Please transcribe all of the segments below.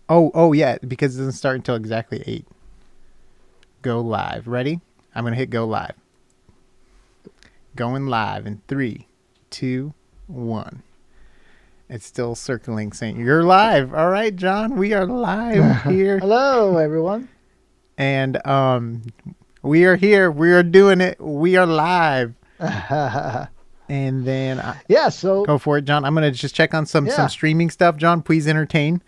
Oh yeah, because it doesn't start until exactly 8. Go live. Ready? I'm gonna hit go live. Going live in 3, 2, 1. It's still circling saying you're live. All right, John, we are live here. Hello, everyone. And we are here. We are doing it. We are live. And then Yeah, so go for it, John. I'm gonna just check on some streaming stuff. John, please entertain.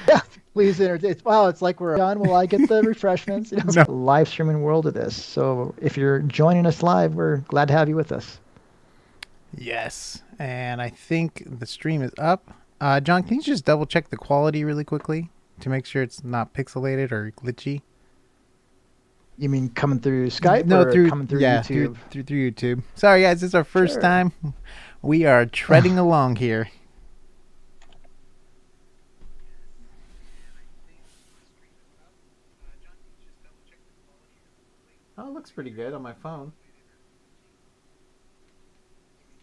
yeah, please entertain. Wow, it's like we're done. Will I get the refreshments? You know, No. live streaming world of this. So if you're joining us live, we're glad to have you with us. Yes, and I think the stream is up. John, can you just double check the quality really quickly to make sure it's not pixelated or glitchy? You mean coming through Skype No, or through coming through yeah, YouTube? through YouTube. Sorry, guys, this is our first time. We are treading along here. Oh, it looks pretty good on my phone.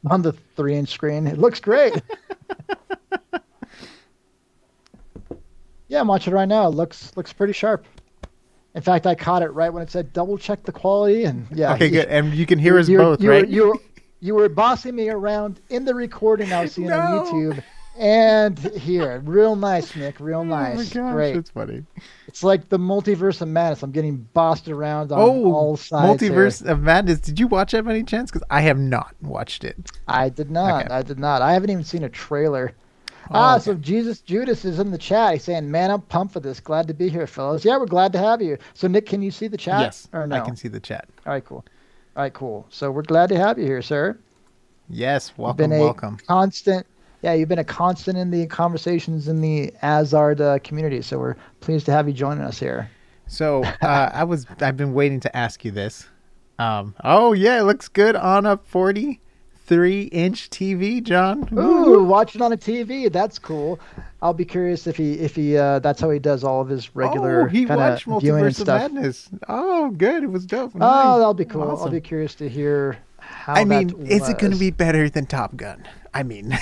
On the 3-inch screen, it looks great. Yeah, I'm watching it right now. It looks pretty sharp. In fact, I caught it right when it said double check the quality, and yeah. Okay, good. And you can hear us both, right? You were bossing me around in the recording I was seeing on YouTube and here. Real nice, Nick. Real nice. Oh my gosh, great. It's funny. It's like the multiverse of madness. I'm getting bossed around on all sides. Multiverse of Madness. Did you watch that by any chance? Because I have not watched it. I did not. Okay. I did not. I haven't even seen a trailer. Okay. So Judas is in the chat. He's saying, "Man, I'm pumped for this. Glad to be here, fellas." Yeah, we're glad to have you. So, Nick, can you see the chat? Yes, or no? I can see the chat. All right, cool. All right, cool. So we're glad to have you here, sir. Yes, welcome. Constant. Yeah, you've been a constant in the conversations in the AsArt community. So we're pleased to have you joining us here. So I've been waiting to ask you this. Oh yeah, it looks good on a 43-inch TV, John. Ooh, watching on a TV. That's cool. I'll be curious if he that's how he does all of his regular he kind watched of viewing and Multiverse of stuff. Madness. Oh, good. It was dope. Oh, Nice. that'll be cool. Awesome. I'll be curious to hear how. Is it going to be better than Top Gun? I mean,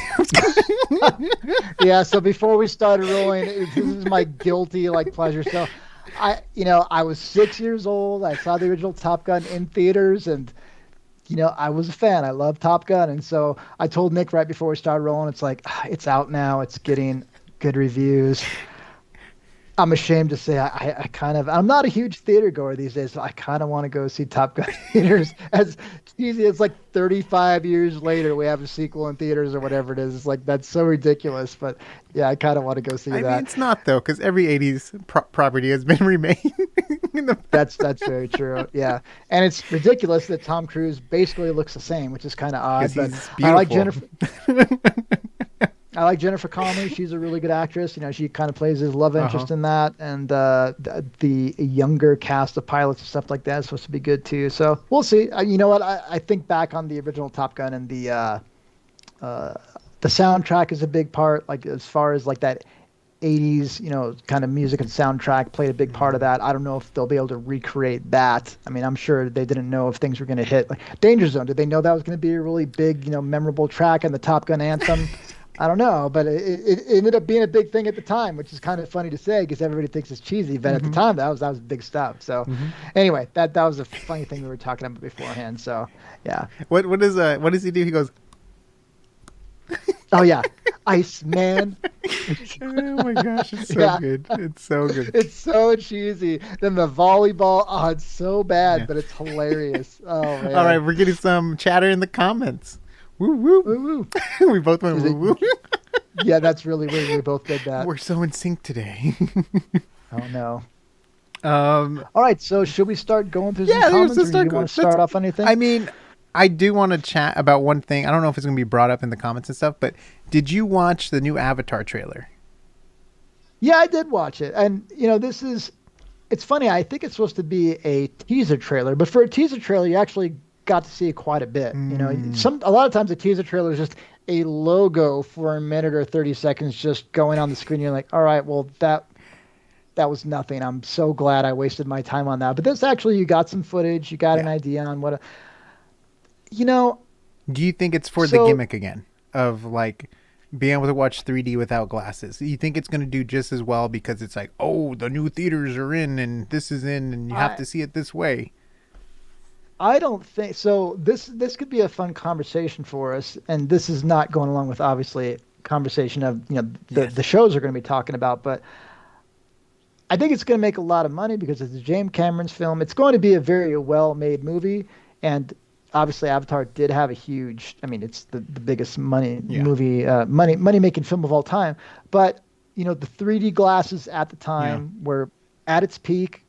yeah. So before we started rolling, this is my guilty pleasure. So, I was 6 years old. I saw the original Top Gun in theaters, and I was a fan. I love Top Gun, and so I told Nick right before we started rolling, it's like it's out now. It's getting good reviews. I'm ashamed to say I'm not a huge theater goer these days, so I kind of want to go see Top Gun theaters. As easy as 35 years later, we have a sequel in theaters or whatever it is. It's like, that's so ridiculous. But yeah, I kind of want to go see that. I mean, it's not though, because every 80s property has been remade. That's very true. Yeah, and it's ridiculous that Tom Cruise basically looks the same, which is kind of odd. But he's beautiful. I like Jennifer Connelly. She's a really good actress. She kind of plays his love interest in that. And the younger cast of pilots and stuff like that is supposed to be good too. So we'll see. You know what? I think back on the original Top Gun, and the soundtrack is a big part. As far as that 80s, kind of music and soundtrack played a big part of that. I don't know if they'll be able to recreate that. I mean, I'm sure they didn't know if things were going to hit. Danger Zone, did they know that was going to be a really big, memorable track in the Top Gun anthem? I don't know, but it ended up being a big thing at the time, which is kind of funny to say because everybody thinks it's cheesy. But at the time, that was big stuff. So anyway, that was a funny thing we were talking about beforehand. So yeah. What does he do? He goes, oh yeah, Iceman. Oh my gosh, it's so good. It's so good. It's so cheesy. Then the volleyball, it's so bad, but it's hilarious. Oh man. All right, we're getting some chatter in the comments. Woo woo woo woo. We both went woo woo. Yeah, that's really weird. We both did that. We're so in sync today. Oh no. All right, so should we start going through some comments, or do you want to start off on anything? I mean, I do want to chat about one thing. I don't know if it's going to be brought up in the comments and stuff, but did you watch the new Avatar trailer? Yeah, I did watch it. And, it's funny. I think it's supposed to be a teaser trailer, but for a teaser trailer, you actually got to see quite a bit. A lot of times a teaser trailer is just a logo for a minute or 30 seconds just going on the screen. You're like, all right, well, that was nothing. I'm so glad I wasted my time on that. But this actually, you got some footage. You got an idea on what do you think it's for the gimmick again of being able to watch 3D without glasses. You think it's going to do just as well because it's like, oh, the new theaters are in and this is in and you have I to see it this way. I don't think so. This could be a fun conversation for us, and this is not going along with obviously conversation of Yes. the shows we're going to be talking about, but I think it's going to make a lot of money because it's James Cameron's film. It's going to be a very well-made movie, and obviously Avatar did have a huge. I mean, it's the biggest Yeah. money making film of all time. But the 3D glasses at the Yeah. time were at its peak,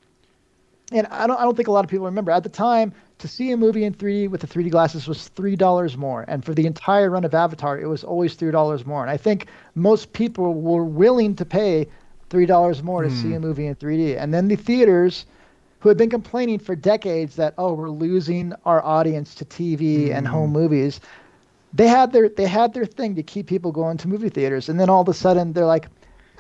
and I don't think a lot of people remember at the time to see a movie in 3D with the 3D glasses was $3 more, and for the entire run of Avatar, it was always $3 more. And I think most people were willing to pay $3 more to see a movie in 3D. And then the theaters, who had been complaining for decades that we're losing our audience to TV and home movies, they had their thing to keep people going to movie theaters. And then all of a sudden they're like,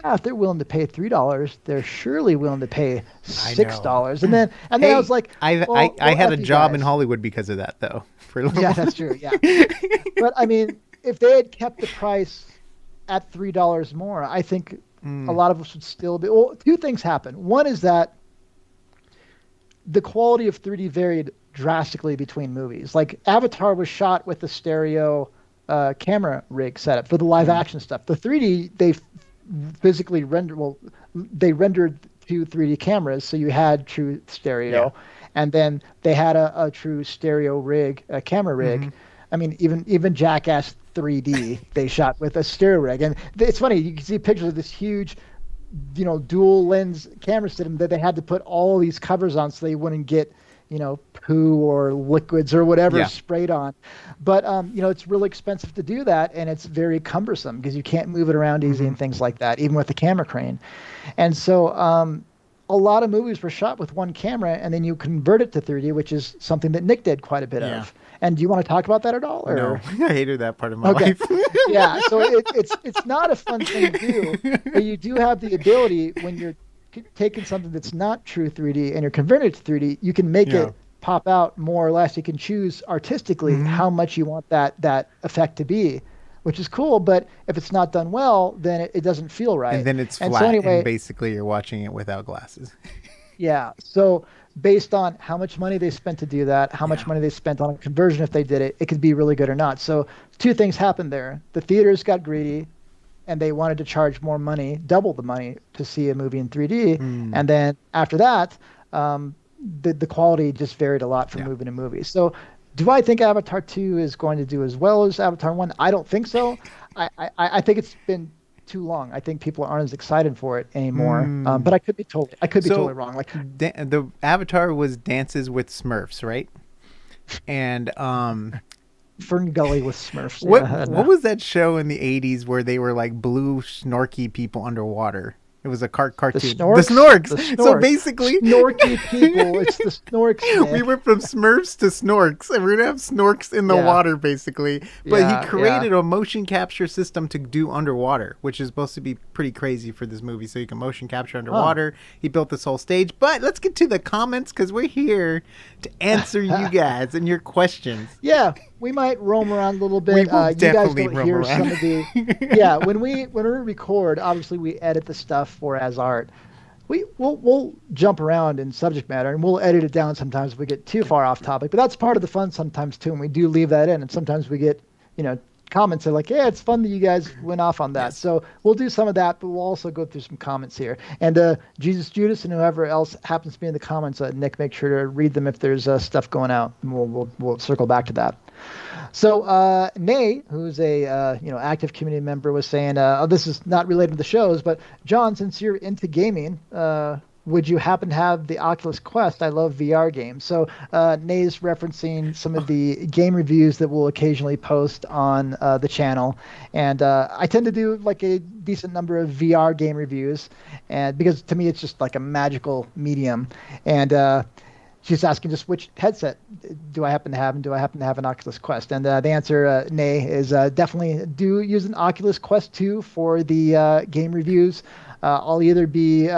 if they're willing to pay $3, they're surely willing to pay I know. $6. And then I was like, I had a F you job in guys. Hollywood because of that, though. For a little Yeah, while. that's true. Yeah. But I mean, if they had kept the price at $3 more, I think a lot of us would still be. Well, two things happen. One is that the quality of 3D varied drastically between movies. Like Avatar was shot with the stereo camera rig setup for the live action stuff. The 3D they physically rendered. Well, they rendered two 3D cameras, so you had true stereo, and then they had a true stereo rig, a camera rig. I mean, even Jackass 3D they shot with a stereo rig, and it's funny. You can see pictures of this huge, dual lens camera system that they had to put all these covers on so they wouldn't get, poo or liquids or whatever sprayed on. But it's really expensive to do that, and it's very cumbersome because you can't move it around easy and things like that, even with the camera crane. And so a lot of movies were shot with one camera, and then you convert it to 3D, which is something that Nick did quite a bit of. And do you want to talk about that at all? Or? No, I hated that part of my Okay. life. Yeah, so it's not a fun thing to do, but you do have the ability when you're taking something that's not true 3D and you're converting it to 3D, you can make it pop out more or less. You can choose artistically how much you want that effect to be, which is cool. But if it's not done well, then it doesn't feel right. And then it's And flat, so anyway, and basically you're watching it without glasses. yeah. So based on how much money they spent to do that, how much money they spent on a conversion if they did it, it could be really good or not. So two things happened there. The theaters got greedy and they wanted to charge more money, double the money to see a movie in 3D. And then after that, the quality just varied a lot from movie to movie. So do I think Avatar 2 is going to do as well as Avatar 1? I don't think so. I think it's been too long. I think people aren't as excited for it anymore. But I could be totally wrong. Like The Avatar was Dances with Smurfs, right? And Fern Gully with Smurfs. what was that show in the 80s where they were like blue snorky people underwater? It was a cartoon. The Snorks? The Snorks. The So Snorks. basically, Snorky people. It's the Snorks. we Nick. went from Smurfs to Snorks, and we're gonna have Snorks in the Yeah. water, basically. But Yeah, he created a motion capture system to do underwater, which is supposed to be pretty crazy for this movie. So you can motion capture underwater. He built this whole stage. But let's get to the comments because we're here to answer you guys and your questions. Yeah, we might roam around a little bit. We will You guys definitely don't roam hear around. some of the. Yeah, when we record, obviously we edit the stuff for AsArt. We'll jump around in subject matter and we'll edit it down sometimes if we get too far off topic. But that's part of the fun sometimes too, and we do leave that in. And sometimes we get comments that are like, yeah, it's fun that you guys went off on that. Yes. So we'll do some of that, but we'll also go through some comments here. And Jesus Judas and whoever else happens to be in the comments, Nick, make sure to read them if there's stuff going out, and we'll circle back to that. So Nay, who's a active community member, was saying, this is not related to the shows, but John, since you're into gaming, would you happen to have the Oculus Quest? I love VR games. So Nay's referencing some of the game reviews that we'll occasionally post on the channel, and I tend to do like a decent number of VR game reviews, and because to me it's just like a magical medium, and she's asking just which headset do I happen to have, and do I happen to have an Oculus Quest? And the answer, nay, is definitely do use an Oculus Quest 2 for the game reviews. I'll either be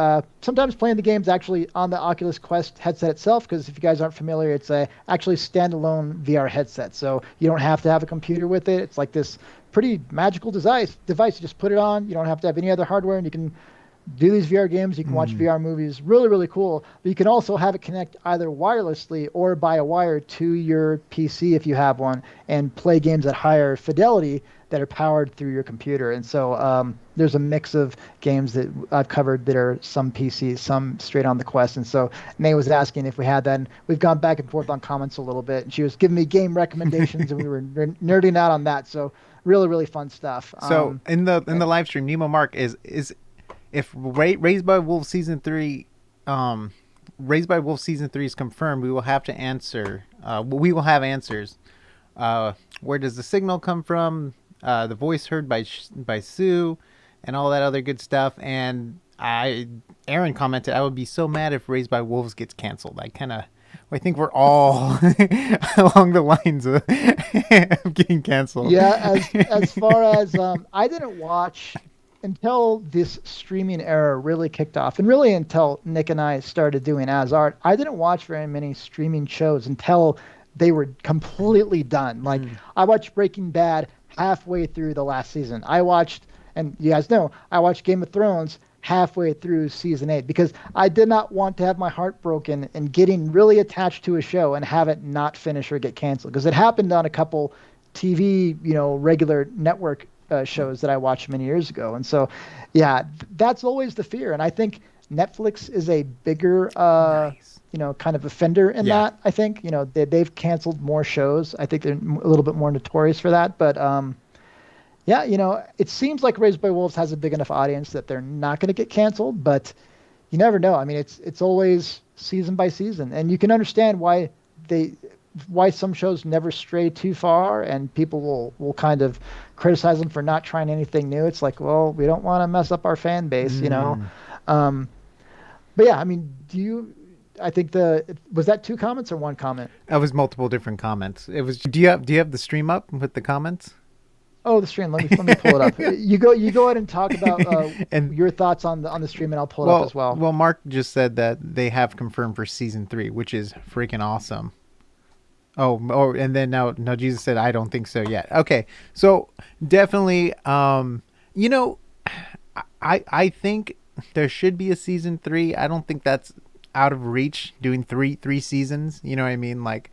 sometimes playing the games actually on the Oculus Quest headset itself, because if you guys aren't familiar, it's a actually standalone VR headset. So you don't have to have a computer with it. It's like this pretty magical device. You just put it on. You don't have to have any other hardware, and you can do these VR games. You can watch VR movies. Really, really cool. But you can also have it connect either wirelessly or by a wire to your PC if you have one, and play games at higher fidelity that are powered through your computer. And so there's a mix of games that I've covered that are some PC, some straight on the Quest. And so Nay was asking if we had that. And we've gone back and forth on comments a little bit. And she was giving me game recommendations, and we were nerding out on that. So really, really fun stuff. So in the live stream, Nemo Mark is if Raised by Wolves season 3, Raised by Wolves season 3 is confirmed, we will have to answer. We will have answers. Where does the signal come from? The voice heard by Sue, and all that other good stuff. And Aaron commented, I would be so mad if Raised by Wolves gets canceled. I think we're all along the lines of getting canceled. Yeah, as far as I didn't watch until this streaming era really kicked off, and really until Nick and I started doing AsArt, I didn't watch very many streaming shows until they were completely done. Like I watched Breaking Bad halfway through the last season. I watched Game of Thrones halfway through season 8, because I did not want to have my heart broken and getting really attached to a show and have it not finish or get canceled, because it happened on a couple TV, regular network shows that I watched many years ago. And so, yeah, that's always the fear. And I think Netflix is a bigger, kind of offender in that. I think, they've canceled more shows. I think they're a little bit more notorious for that. But, it seems like Raised by Wolves has a big enough audience that they're not going to get canceled, but you never know. I mean, it's always season by season, and you can understand why some shows never stray too far, and people will kind of criticize them for not trying anything new. It's like, well, we don't want to mess up our fan base, But yeah, I mean, I think was that 2 comments or 1 comment? That was multiple different comments. It was. Do you have the stream up with the comments? Oh, the stream. Let me pull it up. You go ahead and talk about and your thoughts on the stream, and I'll pull it up as well. Well, Mark just said that they have confirmed for season 3, which is freaking awesome. Oh, and then now Jesus said, I don't think so yet. Okay, so definitely, I think there should be a season 3. I don't think that's out of reach, doing three seasons. You know what I mean? Like,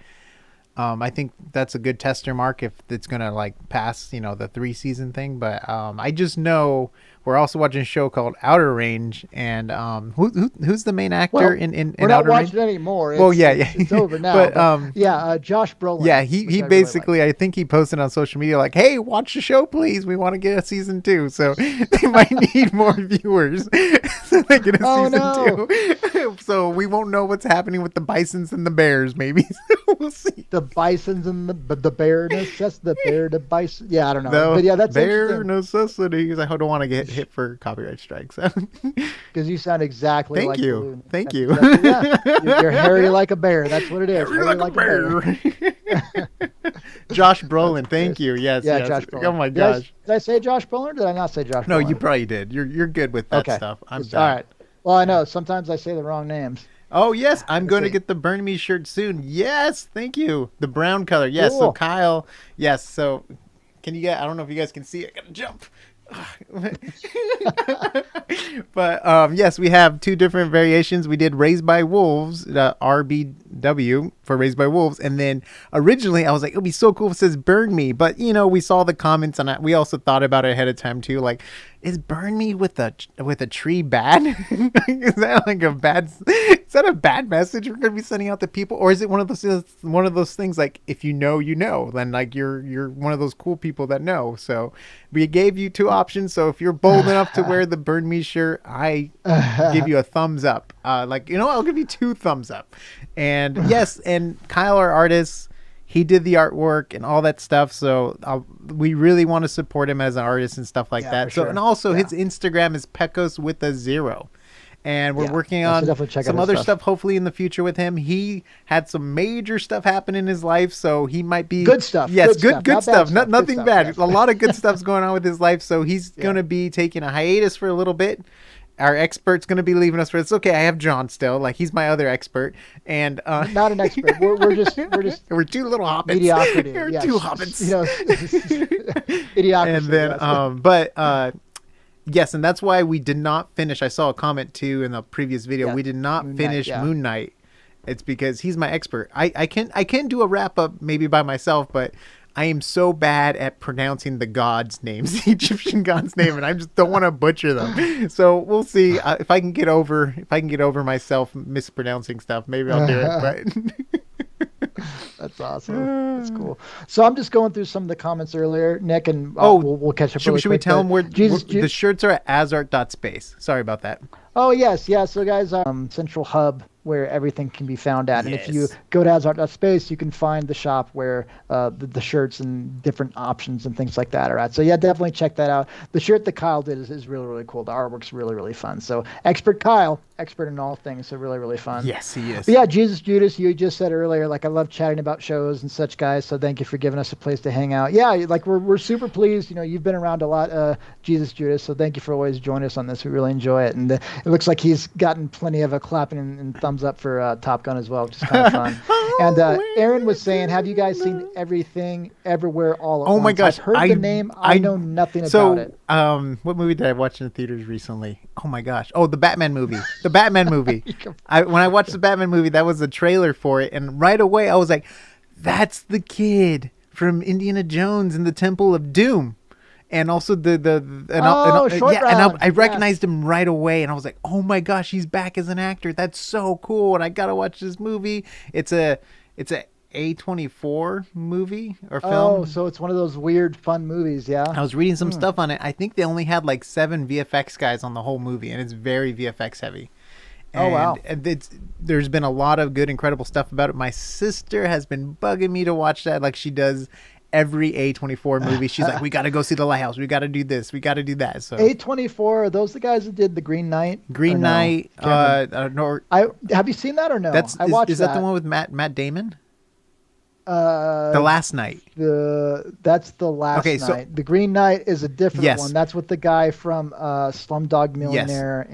I think that's a good tester mark if it's gonna pass, the 3-season thing. But I just know we're also watching a show called Outer Range, and who's the main actor in Outer Range? We're not watching it anymore. It's over now. But Josh Brolin. Yeah, he basically, really I think he posted on social media like, "Hey, watch the show, please. We want to get a season 2." So they might need more viewers so they get a season 2. So we won't know what's happening with the Bisons and the Bears. Maybe so we'll see. The Bisons and the bear the bison. Yeah, I don't know. But yeah, that's bare necessities. I don't want to get hit for copyright strikes. Because you sound exactly like you. Thank you. You're hairy like a bear. That's what it is. Hairy like a bear. Josh Brolin. Thank you. Yes. Yeah, yes. Josh Brolin. Oh my gosh. Did I say Josh Brolin, or did I not say Josh Brolin? No, you probably did. You're good with that stuff. I'm all right. Well, I know sometimes I say the wrong names. Oh yes, I'm going to get the Burn Me shirt soon. Yes, thank you. The brown color. Yes. Cool. So Kyle. Yes. So can you get? I don't know if you guys can see it. I gotta jump. But yes, we have 2 different variations. We did Raised by Wolves, RBW for Raised by Wolves, and then originally I was like, it would be so cool if it says Burn Me, but we saw the comments, and we also thought about it ahead of time too, like, is Burn Me with a tree bad? Is that like is that a bad message we're gonna be sending out to people, or is it one of those things like, if you know, then like you're one of those cool people that know. So we gave you 2 options. So if you're bold enough to wear the Burn Me shirt, I give you a thumbs up. I'll give you 2 thumbs up. And yes, and Kyle, our artist, he did the artwork and all that stuff. So we really want to support him as an artist and stuff like that. So, sure. And also his Instagram is Pecos with a 0. And we're working so on definitely check out some his other stuff hopefully in the future with him. He had some major stuff happen in his life, so he might be good stuff. Yes, good stuff. Not Nothing stuff, bad. yes. A lot of good stuff's going on with his life, so he's going to be taking a hiatus for a little bit. Our expert's going to be leaving us for it's okay. I have John still, like he's my other expert, and not an expert. We're just we're two little hobbits. Mediocrity. We're yes. two hobbits. Idiocracy. And then yes, and that's why we did not finish. I saw a comment too in the previous video. We did not finish Moon Knight. It's because he's my expert. I can do a wrap up maybe by myself, but I am so bad at pronouncing the gods' names, the Egyptian gods' name, and I just don't want to butcher them. So we'll see if I can get over myself mispronouncing stuff. Maybe I'll do it. But that's awesome. That's cool. So I'm just going through some of the comments earlier, Nick, and we'll catch up. Should we tell them where the shirts are at AsArt.space? Sorry about that. Oh yes, yeah. So guys, central hub where everything can be found at. And if you go to AsArt.space, you can find the shop where the shirts and different options and things like that are at. So yeah, definitely check that out. The shirt that Kyle did is really, really cool. The artwork's really, really fun. So expert Kyle, expert in all things. So really, really fun. Yes, he is. But yeah, Jesus Judas, you just said earlier, like I love chatting about shows and such, guys. So thank you for giving us a place to hang out. Yeah, like we're super pleased. You know, you've been around a lot, Jesus Judas. So thank you for always joining us on this. We really enjoy it. And it looks like he's gotten plenty of a clapping and thumbs up for Top Gun as well, which is kind of fun. And Aaron was saying, have you guys seen Everything Everywhere All at Once? Oh my gosh. I've heard the name. I know nothing about it. What movie did I watch in the theaters recently? Oh my gosh. Oh, the Batman movie. The Batman movie. When I watched the Batman movie, that was a trailer for it. And right away I was like, that's the kid from Indiana Jones in the Temple of Doom. And also I recognized him right away, and I was like, "Oh my gosh, he's back as an actor! That's so cool!" And I gotta watch this movie. It's a A24 movie or film. Oh, so it's one of those weird, fun movies, yeah. I was reading some stuff on it. I think they only had like 7 VFX guys on the whole movie, and it's very VFX heavy. And, wow! And there's been a lot of good, incredible stuff about it. My sister has been bugging me to watch that, like she does every A24 movie. She's like, we got to go see The Lighthouse. We got to do this. We got to do that. So A24, are those the guys that did The Green Knight? Green Knight. No. Have you seen that or no? I watched Is that the one with Matt Damon? The Last Night. That's The Last Night. So, The Green Knight is a different one. That's with the guy from Slumdog Millionaire.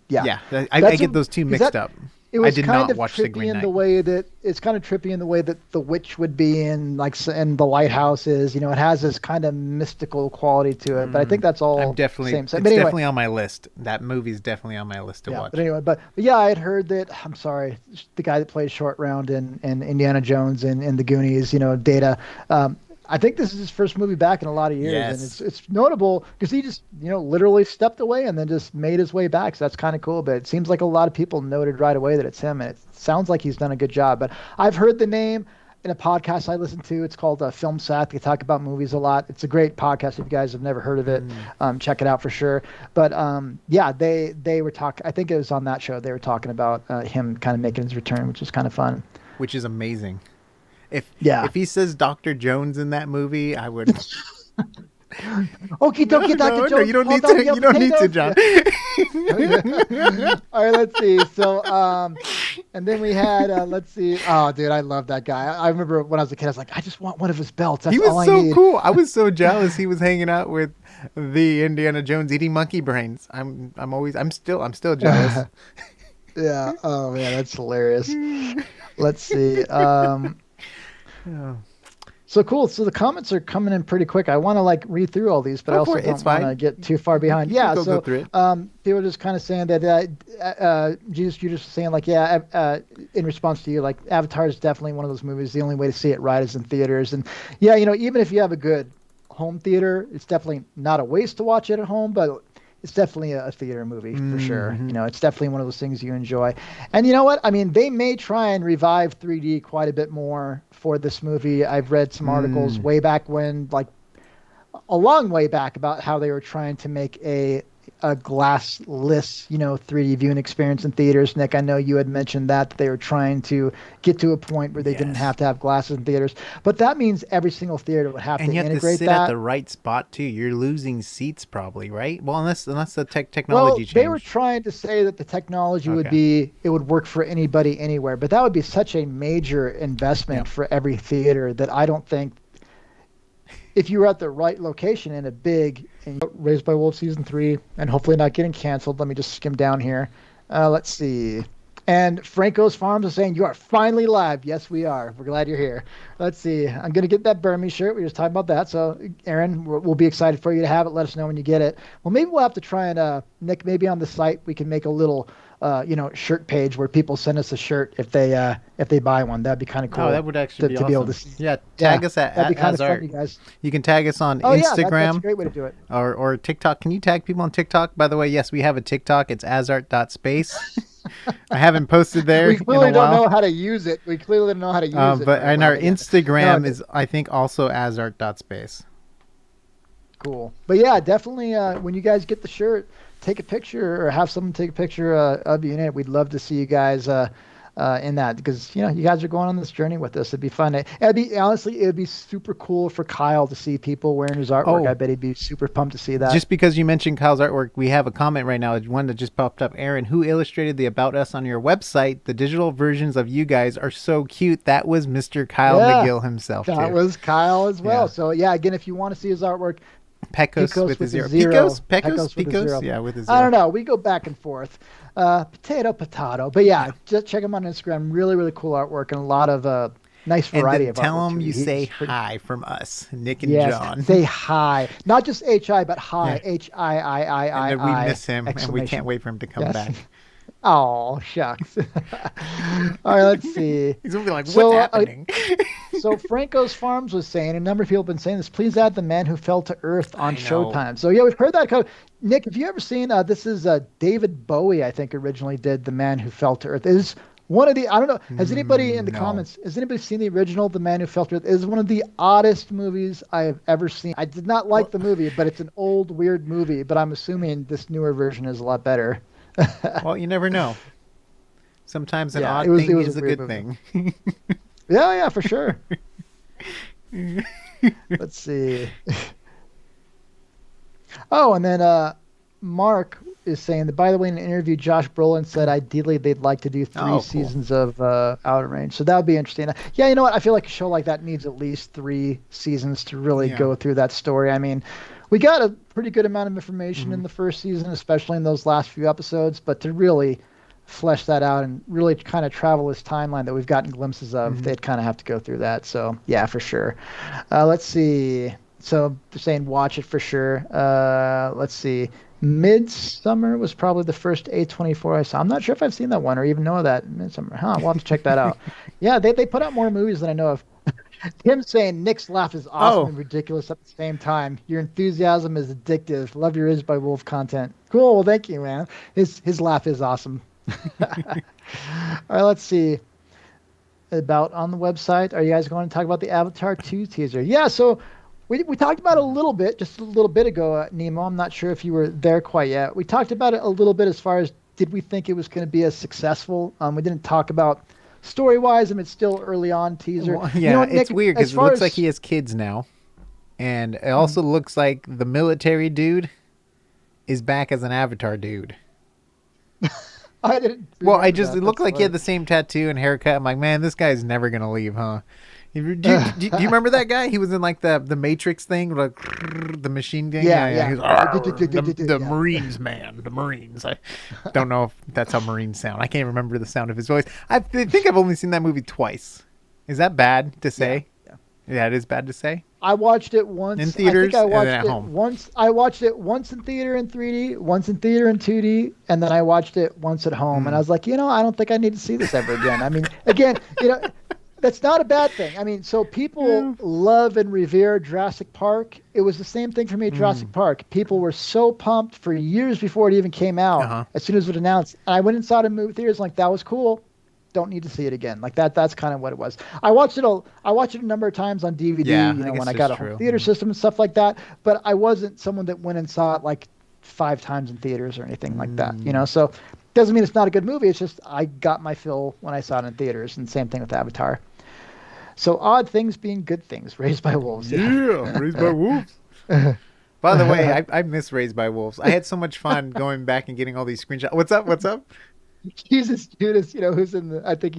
Yes. And I get those two mixed up. I did not watch The Green Knight. It's kind of trippy in the way that The Witch would be in The Lighthouse is. You know, it has this kind of mystical quality to it. But I think that's all same. It's definitely on my list. That movie's definitely on my list to watch. But anyway, but yeah, I had heard that. I'm sorry, the guy that plays Short Round in Indiana Jones and the Goonies. You know, Data. I think this is his first movie back in a lot of years, and it's notable because he just literally stepped away and then just made his way back. So that's kind of cool. But it seems like a lot of people noted right away that it's him, and it sounds like he's done a good job. But I've heard the name in a podcast I listen to. It's called Film Sack. They talk about movies a lot. It's a great podcast. If you guys have never heard of it, check it out for sure. But they were talking. I think it was on that show. They were talking about him kind of making his return, which is kind of fun. Which is amazing. If he says Dr. Jones in that movie, I would. Okie dokie, Dr. Jones. No, you don't need to. You don't need to, John. All right, let's see. So, and then we had, let's see. Oh, dude, I love that guy. I remember when I was a kid, I was like, I just want one of his belts. That's all I need. He was so cool. I was so jealous. He was hanging out with the Indiana Jones eating monkey brains. I'm still jealous. Yeah. Oh man, that's hilarious. Let's see. Yeah. So cool. So the comments are coming in pretty quick. I want to read through all these, but I also don't want to get too far behind. Yeah. So people are just kind of saying that Jesus Judas was saying in response to you, Avatar is definitely one of those movies. The only way to see it right is in theaters. And yeah, even if you have a good home theater, it's definitely not a waste to watch it at home, but it's definitely a theater movie for sure. It's definitely one of those things you enjoy. And you know what? I mean, they may try and revive 3D quite a bit more for this movie. I've read some articles way back when, a long way back, about how they were trying to make a a glassless, 3D viewing experience in theaters. Nick, I know you had mentioned that they were trying to get to a point where they didn't have to have glasses in theaters, but that means every single theater would have And to you have to integrate sit that. at the right spot too. You're losing seats probably, right? Well, unless the technology Well, they were changed. trying to say that the technology Okay. it would work for anybody anywhere, but that would be such a major investment Yep. for every theater that I don't think if you were at the right location in a big and Raised by Wolves season 3 and hopefully not getting canceled. Let me just skim down here. Let's see. And Franco's Farms is saying, you are finally live. Yes, we are. We're glad you're here. Let's see. I'm going to get that Burmese shirt. We were just talking about that. So, Aaron, we'll be excited for you to have it. Let us know when you get it. Well, maybe we'll have to try and, Nick, maybe on the site we can make a little, shirt page where people send us a shirt if they buy one. That'd be kind of cool. Oh, that would actually be awesome. Be able to see. Yeah, tag us that'd be kind of fun, AsArt. you guys. You can tag us on Oh, yeah, that's Instagram a great way to do it. or TikTok. Can you tag people on TikTok? By the way, yes, we have a TikTok. It's asart.space. I haven't posted there We clearly in a while. don't know how to use it. We clearly don't know how to use it. But very and well. our Instagram No, is, I think, also asart.space. cool. But yeah, definitely when you guys get the shirt, take a picture or have someone take a picture of you in it. We'd love to see you guys in that because you guys are going on this journey with us. It'd be fun. It'd be super cool for Kyle to see people wearing his artwork. Oh. I bet he'd be super pumped to see that. Just because you mentioned Kyle's artwork, we have a comment right now. One that just popped up. Aaron, who illustrated the About Us on your website? The digital versions of you guys are so cute. That was Mr. Kyle McGill himself, that too. was Kyle as well. Yeah. So yeah, again, if you want to see his artwork, Pecos with a zero. Pecos with a Pecos? zero. Yeah, with a zero. I don't know. We go back and forth. Potato. But yeah, just check him on Instagram. Really, really cool artwork and a lot of nice variety of artwork. Tell him too. you He's say pretty- hi from us, Nick and Yes, John. say hi. Not just H-I, but hi. Yeah. H-I-I-I-I-I. And then we miss him, and we exclamation. can't wait for him to come Yes. back. Oh, shucks. All right, let's see. He's gonna be like, "What's So, happening?" So Franco's Farms was saying, a number of people have been saying this, please add the man who fell to earth on I know. Showtime. So yeah, we've heard that. Nick, have you ever seen, this is David Bowie, I think originally did The Man Who Fell to Earth. It is one of the, I don't know, has anybody in the No. comments, has anybody seen the original The Man Who Fell to Earth? It is one of the oddest movies I have ever seen. I did not like the movie, but it's an old, weird movie, but I'm assuming this newer version is a lot better. Well, you never know. Sometimes an Yeah, odd it was thing a is a weird good movie. thing. Yeah, for sure. Let's see. Oh, and then Mark is saying that, by the way, in an interview, Josh Brolin said ideally they'd like to do 3 cool. seasons of Outer Range. So that would be interesting. Yeah, you know what? I feel like a show like that needs at least 3 seasons to really go through that story. I mean, we got a pretty good amount of information in the first season, especially in those last few episodes, but to really flesh that out and really kind of travel this timeline that we've gotten glimpses of, they'd kind of have to go through that. So yeah, for sure. Let's see. So they're saying watch it for sure. Let's see. Midsummer was probably the first A24 I saw. I'm not sure if I've seen that one or even know that. Midsummer. We'll have to check that out. Yeah, they put out more movies than I know of. Him saying Nick's laugh is awesome and ridiculous at the same time. Your enthusiasm is addictive. Love your Raised by Wolf content. Cool. Well, thank you, man. His laugh is awesome. All right, let's see. About on the website, are you guys going to talk about the Avatar 2 teaser? Yeah, so we talked about it a little bit, just a little bit ago, Nemo. I'm not sure if you were there quite yet. We talked about it a little bit as far as did we think it was going to be as successful. We didn't talk about story-wise. I mean, it's still early on teaser. Well, yeah, Nick, it's weird because it looks like he has kids now. And it also looks like the military dude is back as an Avatar dude. I didn't. Well, it looked like he had the same tattoo and haircut. I'm like, man, this guy's never going to leave, huh? Do you remember that guy? He was in like the Matrix thing, like the machine thing. Yeah. He was, the Marines, man, the Marines. I don't know if that's how Marines sound. I can't remember the sound of his voice. I think I've only seen that movie twice. Is that bad to say? Yeah, it is bad to say. I watched it once in theaters. I watched and then at it home. once. I watched it once in theater in 3D, once in theater in 2D, and then I watched it once at home. And I was like, I don't think I need to see this ever again. I mean, again, that's not a bad thing. I mean, so people love and revere Jurassic Park. It was the same thing for me at Jurassic Park. People were so pumped for years before it even came out. As soon as it was announced, and I went inside of movie theaters like that was cool. Don't need to see it again. Like that's kind of what it was. I watched it a number of times on DVD, when I got a home theater system and stuff like that. But I wasn't someone that went and saw it like 5 times in theaters or anything like that. So doesn't mean it's not a good movie. It's just I got my fill when I saw it in theaters, and same thing with Avatar. So odd things being good things. Raised by Wolves. Yeah, Raised by Wolves. By the way, I miss Raised by Wolves. I had so much fun going back and getting all these screenshots. What's up? He's a student, who's in the, I think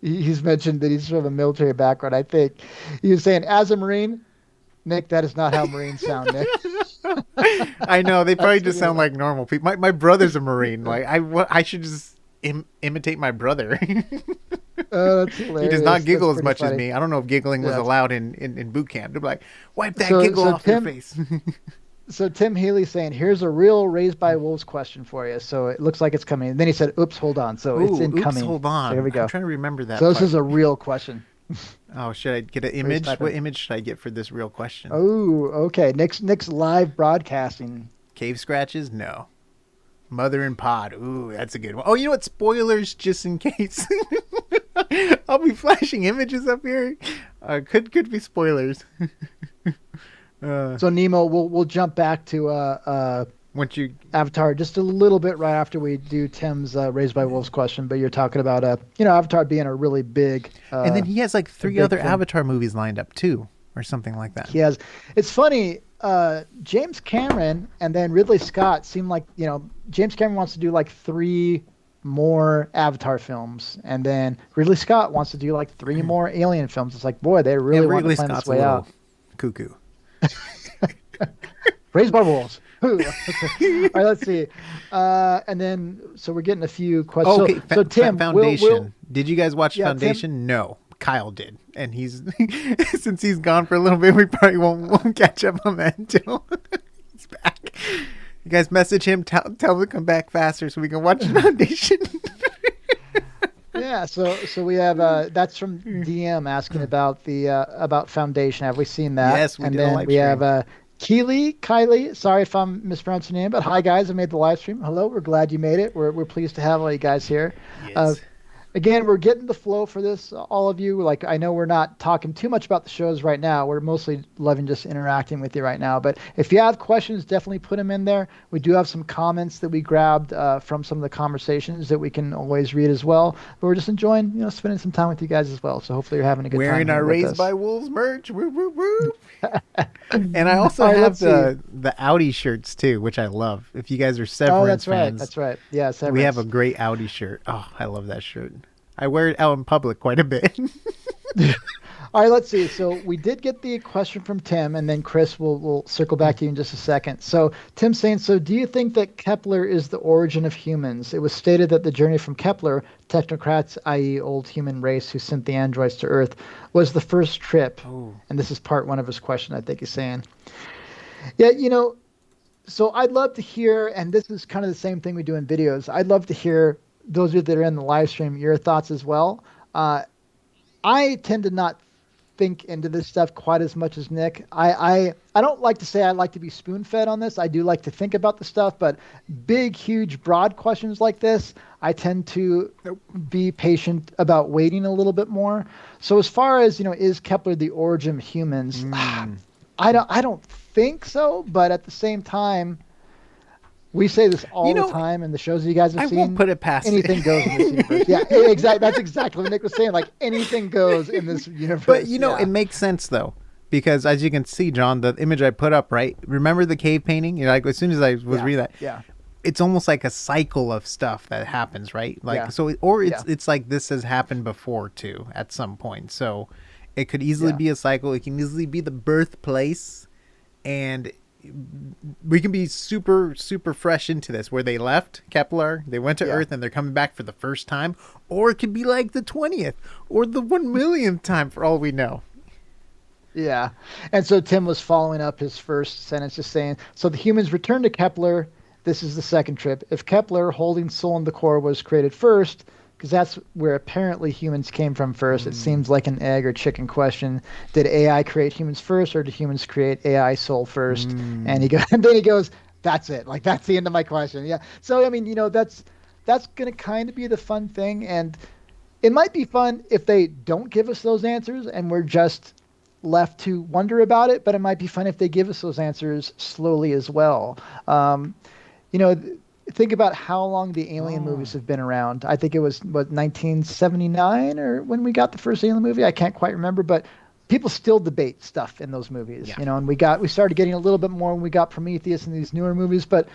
he's mentioned that he's from a military background. I think he was saying, as a Marine, Nick, that is not how Marines sound, Nick. I know, they probably just sound like normal people. My brother's a Marine. Like I should just imitate my brother. That's hilarious. He does not giggle as much funny. as me. I don't know if giggling was allowed in boot camp. They'd be like, wipe that giggle off your face. So Tim Healy saying, here's a real Raised by Wolves question for you. So it looks like it's coming. And then he said, oops, hold on. So it's incoming. Oops, hold on. So here we go. I'm trying to remember that So part. this is a real question. Oh, should I get an image? What image should I get for this real question? Oh, okay. Nick's live broadcasting. Cave scratches? No. Mother and Pod. Ooh, that's a good one. Oh, you know what? Spoilers, just in case. I'll be flashing images up here. Could be spoilers. So Nemo, we'll jump back to once you Avatar just a little bit right after we do Tim's Raised by Wolves question. But you're talking about Avatar being a really big. And then he has like 3 other Avatar movies lined up too, or something like that. He has. It's funny. James Cameron and then Ridley Scott seem like James Cameron wants to do like 3 more Avatar films, and then Ridley Scott wants to do like 3 more Alien films. It's like, boy, they really want to plan this way out. Cuckoo. Raised by Wolves. All right, let's see. And then, so we're getting a few questions. Okay, so Tim, Foundation. Did you guys watch Foundation? Tim? No. Kyle did, and he's since he's gone for a little bit, we probably won't catch up on that until he's back. You guys message him, tell him to come back faster so we can watch Foundation. Yeah, so we have that's from DM asking about Foundation. Have we seen that? Yes, we and did a then live we stream. have Kylie. Sorry if I'm mispronouncing your name, but hi guys, I made the live stream. Hello, we're glad you made it. We're pleased to have all you guys here. Yes. Again, we're getting the flow for this, all of you. Like, I know we're not talking too much about the shows right now. We're mostly loving just interacting with you right now. But if you have questions, definitely put them in there. We do have some comments that we grabbed from some of the conversations that we can always read as well. But we're just enjoying, spending some time with you guys as well. So hopefully you're having a good time. Wearing our Raised by Wolves merch. Woo, woo, woo. And I also have the Audi shirts too, which I love. If you guys are Severance fans. That's right. Yeah, Severance. We have a great Audi shirt. Oh, I love that shirt. I wear it out in public quite a bit. All right, let's see. So we did get the question from Tim, and then Chris will circle back to you in just a second. So Tim's saying, so do you think that Kepler is the origin of humans? It was stated that the journey from Kepler, technocrats, i.e. old human race who sent the androids to Earth, was the first trip. Oh. And this is part 1 of his question, I think he's saying. Yeah, so I'd love to hear, and this is kind of the same thing we do in videos, I'd love to hear those of you that are in the live stream, your thoughts as well. I tend to not think into this stuff quite as much as Nick. I don't like to say I like to be spoon-fed on this. I do like to think about the stuff, but big, huge, broad questions like this, I tend to be patient about waiting a little bit more. So as far as, is Kepler the origin of humans? I don't think so, but at the same time, we say this all the time in the shows that you guys have seen. I won't put it past anything goes in this universe. Yeah, exactly. That's exactly what Nick was saying. Like, anything goes in this universe. But, it makes sense, though. Because as you can see, John, the image I put up, right? Remember the cave painting? Like, as soon as I was reading that, it's almost like a cycle of stuff that happens, right? Like, it's like this has happened before, too, at some point. So it could easily be a cycle. It can easily be the birthplace. And we can be super, super fresh into this, where they left Kepler, they went to Earth, and they're coming back for the first time. Or it could be like the 20th or the 1,000,000th time, for all we know. Yeah. And so Tim was following up his first sentence, just saying, so the humans returned to Kepler. This is the second trip. If Kepler, holding soul in the core, was created first, because that's where apparently humans came from first. It seems like an egg or chicken question. Did AI create humans first, or did humans create AI soul first? And then he goes, that's it. Like, that's the end of my question. Yeah. So, I mean, that's going to kind of be the fun thing. And it might be fun if they don't give us those answers and we're just left to wonder about it, but it might be fun if they give us those answers slowly as well. You know, think about how long the Alien movies have been around. I think it was, 1979 or when we got the first Alien movie? I can't quite remember, but people still debate stuff in those movies, you know, and we started getting a little bit more when we got Prometheus and these newer movies, but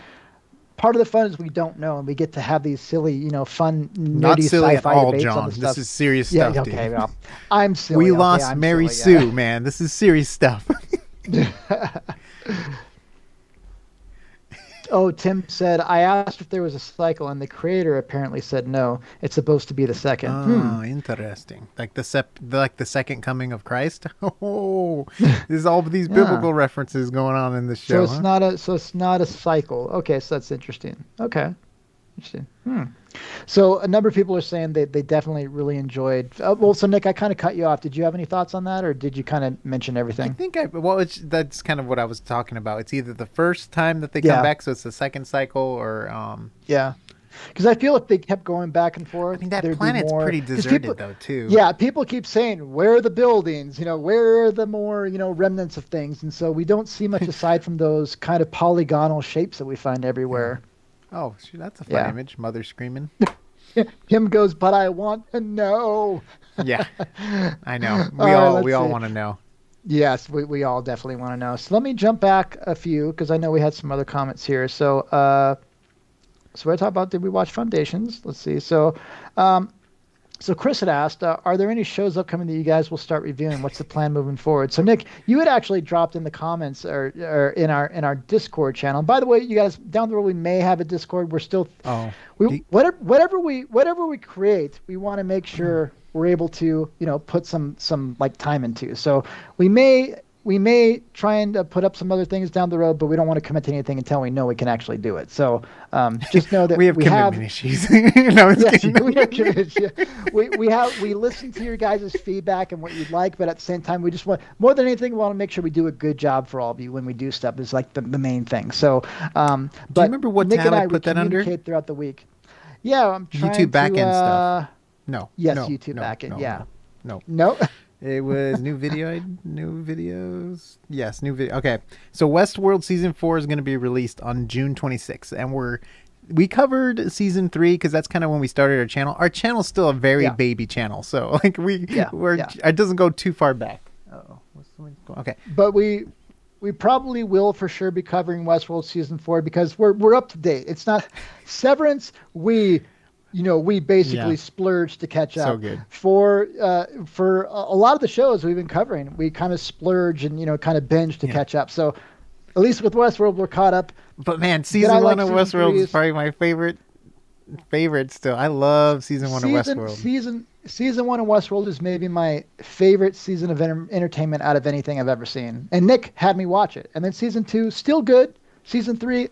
part of the fun is we don't know, and we get to have these silly, you know, fun, nerdy Not silly at sci-fi all, debates John. on this stuff. This is serious stuff, yeah, okay, well, I'm silly. We okay, lost I'm Mary silly, Sue, man. This is serious stuff. Oh, Tim said, I asked if there was a cycle, and the creator apparently said no. It's supposed to be the second. Oh, interesting. Like the second coming of Christ. Oh, there's all these biblical references going on in this show. So it's not a cycle. Okay, so that's interesting. Okay, interesting. So a number of people are saying they definitely really enjoyed. Well, so Nick, I kind of cut you off. Did you have any thoughts on that, or did you kind of mention everything? I think that's kind of what I was talking about. It's either the first time that they come back, so it's the second cycle, or yeah. Because I feel if they kept going back and forth, I mean, that planet's pretty deserted though too. Yeah, people keep saying, "Where are the buildings? You know, where are the more, you know, remnants of things?" And so we don't see much aside from those kind of polygonal shapes that we find everywhere. Oh, shoot, that's a fun image. Mother screaming. Him goes, but I want to know. Yeah, I know. We all want to know. Yes, we all definitely want to know. So let me jump back a few because I know we had some other comments here. So we're talking about, did we watch Foundations? Let's see. So Chris had asked, are there any shows upcoming that you guys will start reviewing? What's the plan moving forward? So Nick, you had actually dropped in the comments or in our Discord channel. And by the way, you guys, down the road we may have a Discord. We're still whatever we create, we want to make sure we're able to, you know, put some like time into. So we may try and put up some other things down the road, but we don't want to commit to anything until we know we can actually do it. So just know that we have commitment issues. No, we have commitment issues. We listen to your guys' feedback and what you'd like, but at the same time, we just want, more than anything, we want to make sure we do a good job for all of you when we do stuff. Is like the main thing. So, but do you remember what Nick tab and I put that under? Communicate throughout the week. Yeah, I'm trying YouTube backend stuff. No. Yes, YouTube backend. Yeah. No. It was new videos. Yes, new video. Okay, so Westworld season 4 is going to be released on June 26th, and we covered season 3 because that's kind of when we started our channel. Our channel's still a very baby channel, so like it doesn't go too far back. Oh, what's the going? Okay, but we probably will for sure be covering Westworld season 4 because we're up to date. It's not Severance. We basically splurged to catch up. So good. For a lot of the shows we've been covering, we kind of splurge and, you know, kind of binge to catch up. So at least with Westworld, we're caught up. But man, season 1 of Westworld is probably my favorite still. I love season 1 of Westworld. Season 1 of Westworld is maybe my favorite season of entertainment out of anything I've ever seen. And Nick had me watch it. And then season 2, still good. Season 3,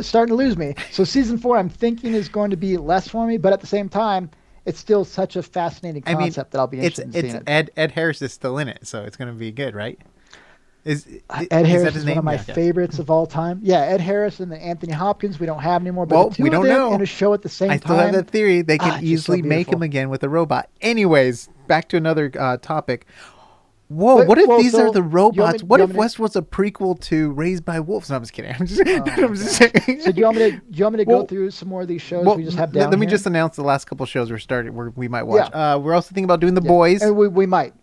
starting to lose me. So season 4, I'm thinking is going to be less for me, but at the same time, it's still such a fascinating concept that I'll be interested in seeing it. Ed Harris is still in it, so it's going to be good, right? Ed Harris is one of my favorites of all time. Yeah, Ed Harris and Anthony Hopkins, we don't have anymore, but the two we don't know. In a show at the same time. I still have that theory. They can easily make him again with a robot. Anyways, back to another topic. Whoa, what if these are the robots? What if Westworld's a prequel to Raised by Wolves? No, I'm just kidding. I'm just saying. So do you want me to go through some more of these shows we just have down Let me just announce the last couple shows we might watch. Yeah. We're also thinking about doing The Boys. And we might.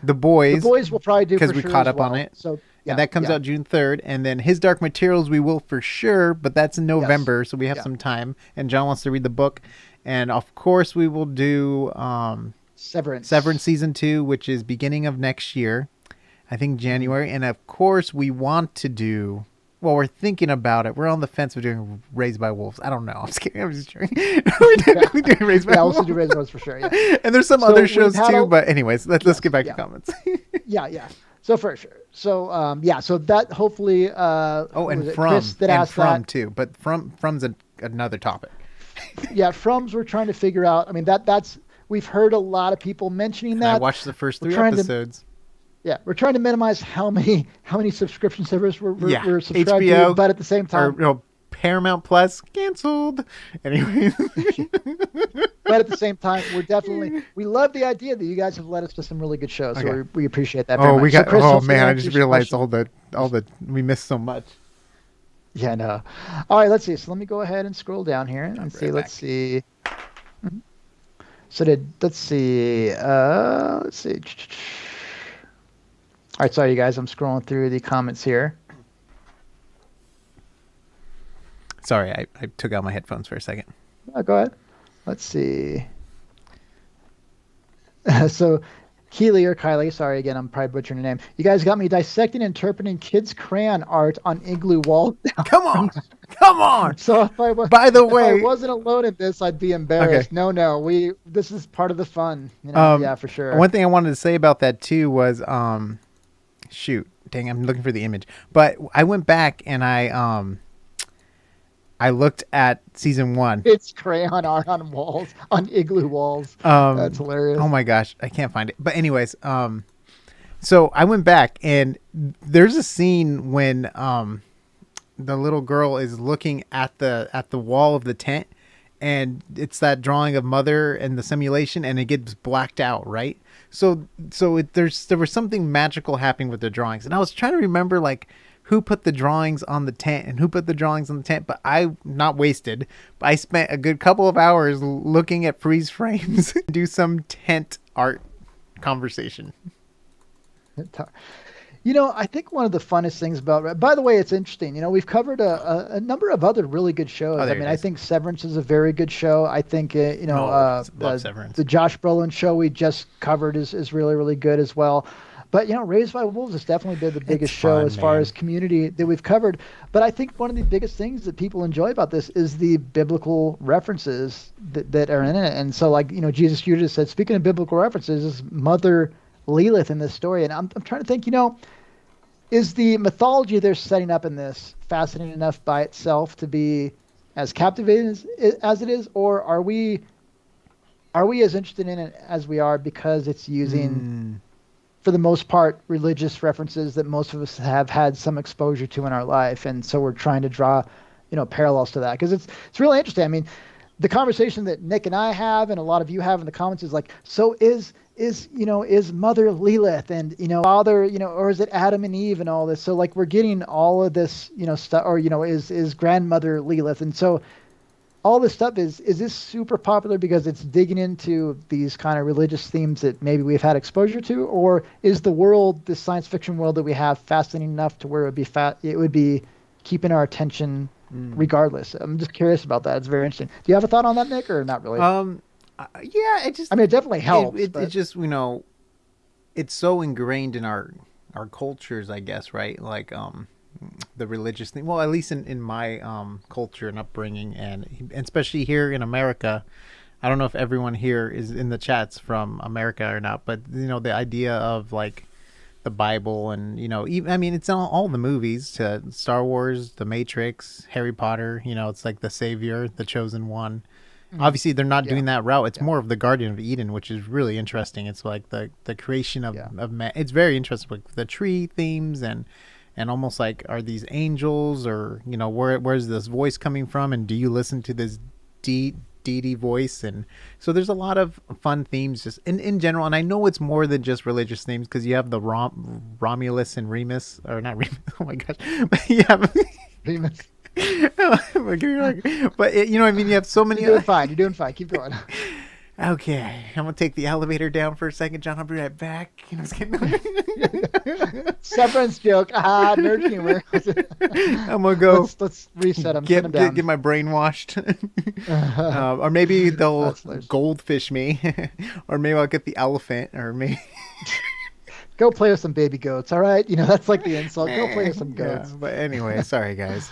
The Boys. The Boys will probably do because we caught up on it. So and that comes out June 3rd. And then His Dark Materials we will for sure, but that's in November, so we have some time. And John wants to read the book. And of course we will do Severance season 2, which is beginning of next year, I think January. And of course we want to do, we're thinking about it. We're on the fence of doing Raised by Wolves. I don't know. I'm just kidding. I'm just joking. We're definitely doing Raised by Wolves. Also do Raised by Wolves for sure. Yeah. And there's some other shows too, but anyways, let's get back to comments. Yeah. So for sure. So so that hopefully and From too, but From's another topic. Yeah, From's we're trying to figure out. I mean that's we've heard a lot of people mentioning that. I watched the first 3 episodes. We're trying to minimize how many subscription servers we're subscribed HBO, to, but at the same time, Paramount Plus canceled. Anyway, but but at the same time, we love the idea that you guys have led us to some really good shows. Okay. So we appreciate that very much. We got. So Chris, Oh hopefully man, that I answers just your realized question. all the we missed so much. Yeah, no. All right, let's see. So let me go ahead and scroll down here and see. right Let's back. see. So let's see. Let's see. All right, sorry, you guys. I'm scrolling through the comments here. Sorry, I took out my headphones for a second. Go ahead. Let's see. So Keely or Kylie, sorry again, I'm probably butchering your name. You guys got me dissecting and interpreting kids' crayon art on igloo walls. Come on. Come on. So By the way, if I wasn't alone in this, I'd be embarrassed. Okay. No, this is part of the fun. Yeah, for sure. One thing I wanted to say about that too was, shoot, dang, I'm looking for the image. But I went back and I looked at season 1. It's crayon art on walls, on igloo walls. That's hilarious. Oh my gosh, I can't find it. But anyways, so I went back and there's a scene when the little girl is looking at the wall of the tent, and it's that drawing of mother and the simulation, and it gets blacked out, right? So there was something magical happening with the drawings, and I was trying to remember like who put the drawings on the tent and who put the drawings on the tent, but I not wasted. But I spent a good couple of hours looking at freeze frames to do some tent art conversation. I think one of the funnest things about, by the way, it's interesting. We've covered a number of other really good shows. I think Severance is a very good show. I think, love Severance. The Josh Brolin show we just covered is really, really good as well. But, Raised by Wolves has definitely been the biggest show as far as community that we've covered. But I think one of the biggest things that people enjoy about this is the biblical references that are in it. And so, like, Jesus Judas said, speaking of biblical references, is Mother Lilith in this story. And I'm trying to think, is the mythology they're setting up in this fascinating enough by itself to be as captivating as it is? Or are we as interested in it as we are because it's using... for the most part, religious references that most of us have had some exposure to in our life, and so we're trying to draw, parallels to that because it's really interesting. I mean, the conversation that Nick and I have, and a lot of you have in the comments, is like, so is Mother Lilith and Father, or is it Adam and Eve and all this? So like we're getting all of this, stuff, or is grandmother Lilith, and so. All this stuff is this super popular because it's digging into these kind of religious themes that maybe we've had exposure to, or is the world, this science fiction world that we have, fascinating enough to where it would be keeping our attention regardless? I'm just curious about that. It's very interesting. Do you have a thought on that, Nick, or not really? Yeah, it just. I mean, it definitely helps. It just it's so ingrained in our cultures, I guess, right? Like the religious thing. Well, at least in my culture and upbringing, and especially here in America. I don't know if everyone here is in the chats from America or not, but the idea of like the Bible and even, I mean, it's all the movies, to Star Wars, The Matrix, Harry Potter. It's like the savior, the chosen one. Obviously, they're not doing that route. It's more of the Garden of Eden, which is really interesting. It's like the creation of man. It's very interesting with the tree themes and almost like, are these angels, or where's this voice coming from, and do you listen to this deity voice? And so there's a lot of fun themes just in general, and I know it's more than just religious themes because you have the Romulus and Remus, or not Remus, oh my gosh, but you have Remus. But you know what I mean, you have so many. You're doing fine, keep going. Okay, I'm gonna take the elevator down for a second, John. I'll be right back. Severance joke. Nerd humor. I'm gonna go. Let's reset them. Get my brain washed. Or maybe they'll goldfish me, or maybe I'll get the elephant, or maybe. Go play with some baby goats. All right, that's like the insult. Go play with some goats. Yeah, but anyway, sorry guys.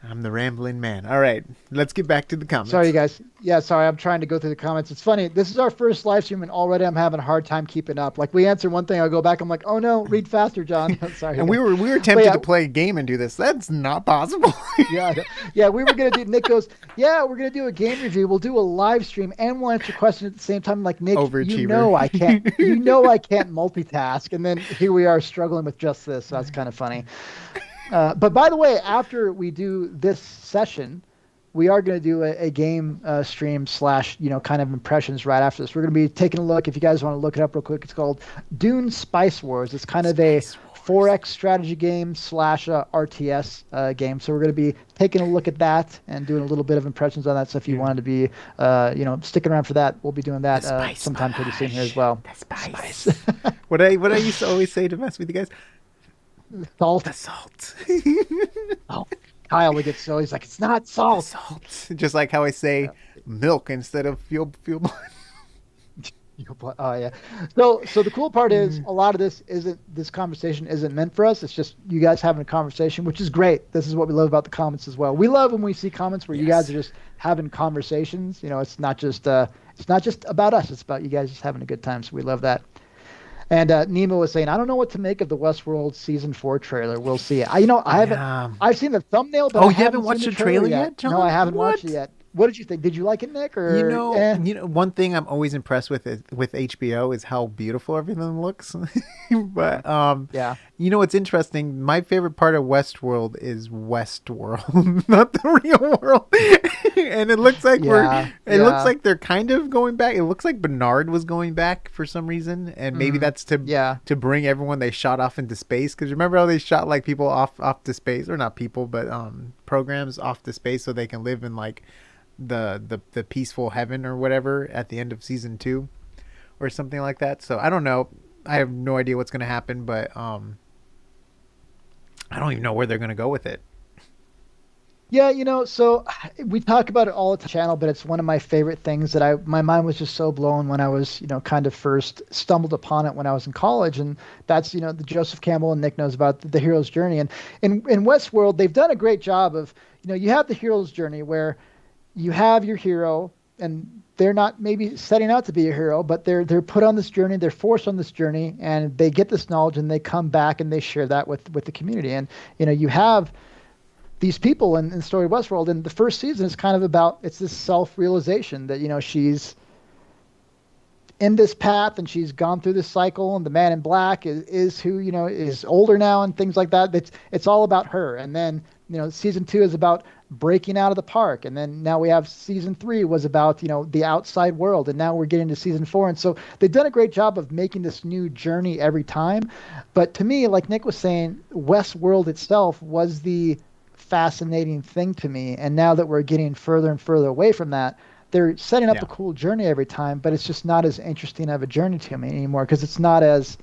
I'm the rambling man. All right, let's get back to the comments. Sorry, you guys. Yeah, sorry. I'm trying to go through the comments. It's funny. This is our first live stream, and already I'm having a hard time keeping up. Like, we answer one thing, I'll go back. I'm like, oh no, read faster, John. Sorry. And we were tempted to play a game and do this. That's not possible. Yeah. We were gonna do. Nick goes, yeah, we're gonna do a game review. We'll do a live stream, and we'll answer questions at the same time. I'm like, Nick, I can't. I can't multitask. And then here we are struggling with just this. So that's kind of funny. But by the way, after we do this session, we are going to do a game stream / kind of impressions right after this. We're going to be taking a look. If you guys want to look it up real quick, it's called Dune Spice Wars. It's kind of a 4X strategy game / RTS game. So we're going to be taking a look at that and doing a little bit of impressions on that. So if you wanted to be, sticking around for that, we'll be doing that sometime pretty soon here as well. The spice. What I used to always say to mess with you guys. Salt. The salt. Oh, Kyle would get so he's like, it's not salt. The salt. Just like how I say milk instead of fuel. Oh yeah. So the cool part is a lot of this conversation isn't meant for us. It's just you guys having a conversation, which is great. This is what we love about the comments as well. We love when we see comments where you guys are just having conversations. It's not just about us. It's about you guys just having a good time. So we love that. And Nemo was saying, I don't know what to make of the Westworld season 4 trailer. We'll see. I haven't. I've seen the thumbnail, but you haven't watched the trailer yet, John? No, I haven't watched it yet. What did you think? Did you like it, Nick? Or one thing I'm always impressed with HBO is how beautiful everything looks. But what's interesting? My favorite part of Westworld is Westworld, not the real world. And it looks like looks like they're kind of going back. It looks like Bernard was going back for some reason, and maybe that's to bring everyone they shot off into space. Because remember how they shot like people off to space, or not people, but programs off to space so they can live in like the peaceful heaven or whatever at the end of season 2 or something like that. So I don't know. I have no idea what's going to happen, but I don't even know where they're going to go with it. Yeah, so we talk about it all at the channel, but it's one of my favorite things that my mind was just so blown when I was, kind of first stumbled upon it when I was in college. And that's, the Joseph Campbell and Nick knows about the hero's journey. And in Westworld, they've done a great job of, you have the hero's journey where you have your hero and they're not maybe setting out to be a hero, but they're put on this journey, they're forced on this journey, and they get this knowledge and they come back and they share that with the community. And, you have these people in the story of Westworld, and the first season is kind of about, it's this self-realization that, she's in this path and she's gone through this cycle, and the man in black is who, is older now and things like that. It's all about her. And then, season 2 is about breaking out of the park. And then now we have season 3 was about, the outside world. And now we're getting to season 4. And so they've done a great job of making this new journey every time. But to me, like Nick was saying, Westworld itself was the fascinating thing to me. And now that we're getting further and further away from that, they're setting up a cool journey every time, but it's just not as interesting of a journey to me anymore, because it's not as,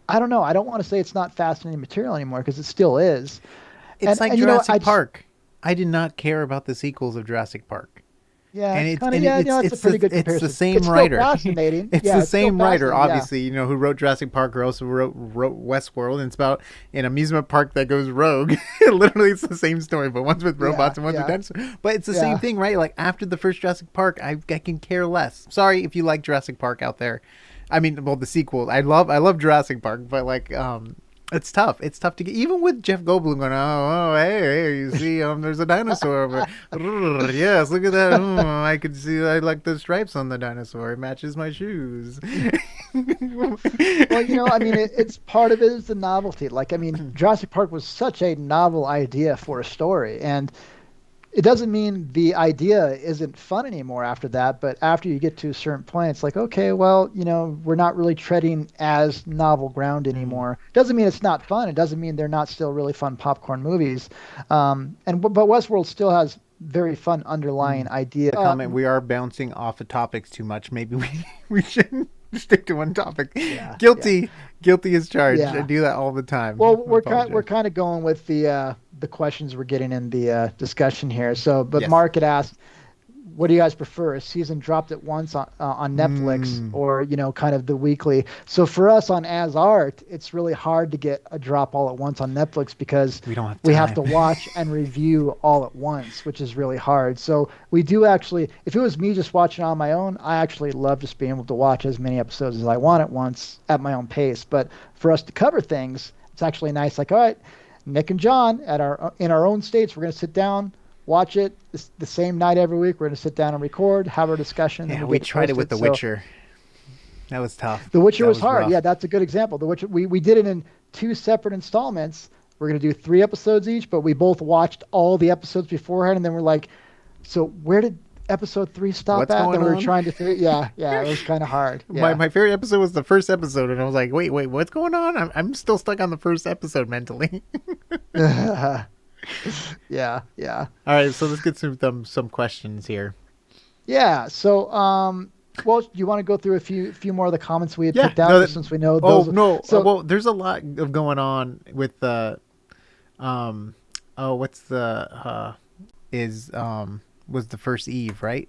I don't know, I don't want to say it's not fascinating material anymore, because it still is. It's like Jurassic Park. I did not care about the sequels of Jurassic Park. Yeah, it's a pretty good comparison. It's the same writer. Fascinating. It's the same writer, obviously, who wrote Jurassic Park, who also wrote Westworld, and it's about an amusement park that goes rogue. Literally, it's the same story, but one's with robots and one's with dinosaurs. But it's the same thing, right? Like, after the first Jurassic Park, I can care less. Sorry if you like Jurassic Park out there. I mean, well, the sequel. I love Jurassic Park, but like, it's tough. It's tough to get, even with Jeff Goldblum going, hey, you see, there's a dinosaur. Yes, look at that. I could see, I like the stripes on the dinosaur. It matches my shoes. Well, it's part of it is the novelty. Like, Jurassic Park was such a novel idea for a story, and it doesn't mean the idea isn't fun anymore after that, but after you get to a certain point, it's like, okay, well, we're not really treading as novel ground anymore. Doesn't mean it's not fun. It doesn't mean they're not still really fun popcorn movies. But Westworld still has very fun underlying idea. Comment, we are bouncing off of topics too much. Maybe we shouldn't stick to one topic. Guilty as charged. I do that all the time. Well, we're kind of going with the questions we're getting in the discussion here. So, but Mark had asked, what do you guys prefer? A season dropped at once on Netflix, or kind of the weekly? So for us on AsArt, it's really hard to get a drop all at once on Netflix, because we have to watch and review all at once, which is really hard. So we do actually, if it was me just watching on my own, I actually love just being able to watch as many episodes as I want at once at my own pace. But for us to cover things, it's actually nice. Like, all right, Nick and John in our own states, we're going to sit down, watch it the same night every week. We're going to sit down and record, have our discussion. Yeah, we tried it with The Witcher. That was tough. The Witcher was hard. Rough. Yeah, that's a good example. The Witcher, we did it in 2 separate installments, we're going to do 3 episodes each, but we both watched all the episodes beforehand, and then we're like, so where did episode 3 stop What's at? going And we were on? trying to figure, yeah, it was kind of hard. Yeah. My favorite episode was the first episode, and I was like, wait, what's going on? I'm still stuck on the first episode mentally. Yeah. All right, so let's get some questions here. Yeah. So, well, do you want to go through a few more of the comments we had picked out since we know those? Oh no! So, well, there's a lot of going on with the, what's the was the first Eve, right?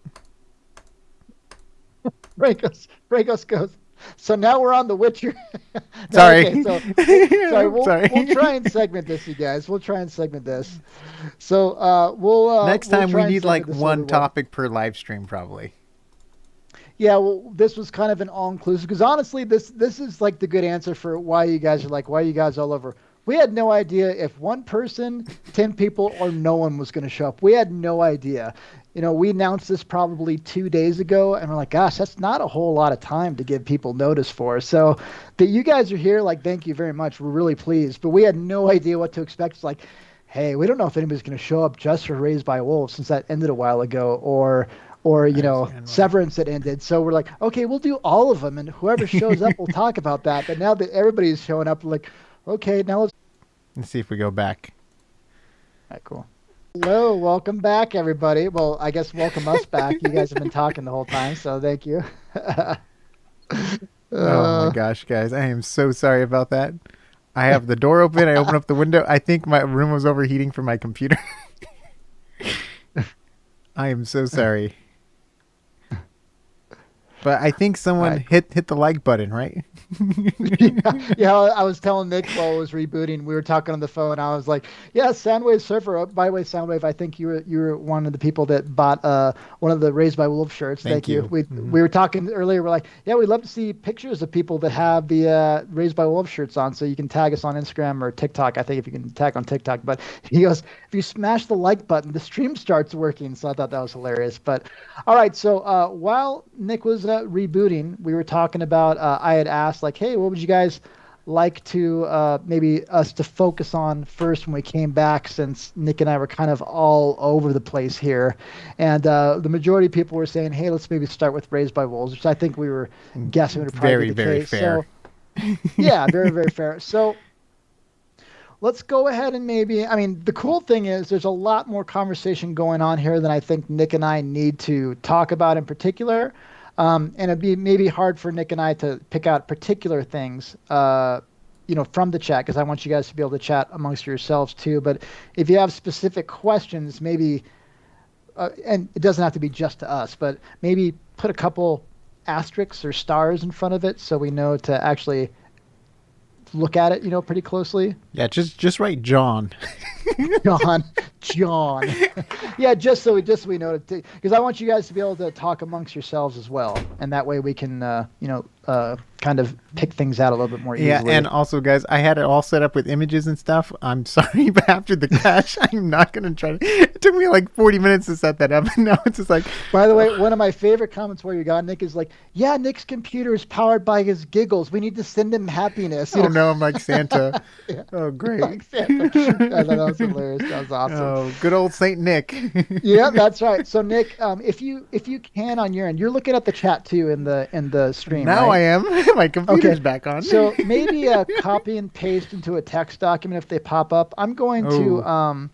Bragos goes. So now we're on The Witcher. No, Sorry. Okay, we'll try and segment this, you guys. We'll try and segment this. So we'll next time we'll we need like one way. topic per live stream, probably. Yeah, well, this was kind of an all-inclusive, because honestly, this is like the good answer for why you guys all over. We had no idea if one person, 10 people, or no one was going to show up. We had no idea. You know, we announced this probably 2 days ago, and we're like, gosh, that's not a whole lot of time to give people notice for. So that you guys are here, like, thank you very much. We're really pleased. But we had no idea what to expect. It's like, hey, we don't know if anybody's going to show up just for Raised by Wolves, since that ended a while ago, or you know, Severance that ended. So we're like, okay, we'll do all of them, and whoever shows up, we'll talk about that. But now that everybody's showing up, we're like, okay, now let's see if we go back. All right, cool. Hello, welcome back, everybody. Well, I guess welcome us back. You guys have been talking the whole time, so thank you. Oh my gosh, guys, I am so sorry about that. I have the door open. I open up the window. I think my room was overheating from my computer. I am so sorry. But I think someone hit the like button, right? Yeah, I was telling Nick while I was rebooting, we were talking on the phone. I was like, yeah, Soundwave Surfer. By the way, Soundwave, I think you were one of the people that bought one of the Raised by Wolves shirts. Thank you. We were talking earlier. We're like, yeah, we'd love to see pictures of people that have the Raised by Wolves shirts on, so you can tag us on Instagram or TikTok. I think if you can tag on TikTok. But he goes, if you smash the like button, the stream starts working. So I thought that was hilarious. But all right, so while Nick was rebooting, we were talking about, I had asked, like, hey, what would you guys like to maybe us to focus on first when we came back, since Nick and I were kind of all over the place here. And the majority of people were saying, hey, let's maybe start with Raised by Wolves, which I think we were guessing would probably be the very case. fair. So, yeah, very, very fair. So let's go ahead and the cool thing is there's a lot more conversation going on here than I think Nick and I need to talk about in particular. And it'd be maybe hard for Nick and I to pick out particular things, from the chat, because I want you guys to be able to chat amongst yourselves too. But if you have specific questions, maybe, and it doesn't have to be just to us, but maybe put a couple asterisks or stars in front of it so we know to actually look at it, pretty closely. Yeah, just write John. John. Yeah, just so we know, because I want you guys to be able to talk amongst yourselves as well, and that way we can, kind of pick things out a little bit more easily. Yeah, and also, guys, I had it all set up with images and stuff. I'm sorry, but after the crash, I'm not going to try to... It took me like 40 minutes to set that up, and now it's just like... By the way, one of my favorite comments where you got, Nick, is like, yeah, Nick's computer is powered by his giggles. We need to send him happiness. No, I'm like Santa. Yeah. Oh, great. Like Santa. I thought that was hilarious. That was awesome. Oh, good old Saint Nick. Yeah, that's right. So, Nick, if you can on your end, you're looking at the chat too in the stream. Now right? I am. My computer's back on. So maybe copy and paste into a text document if they pop up. I'm going to.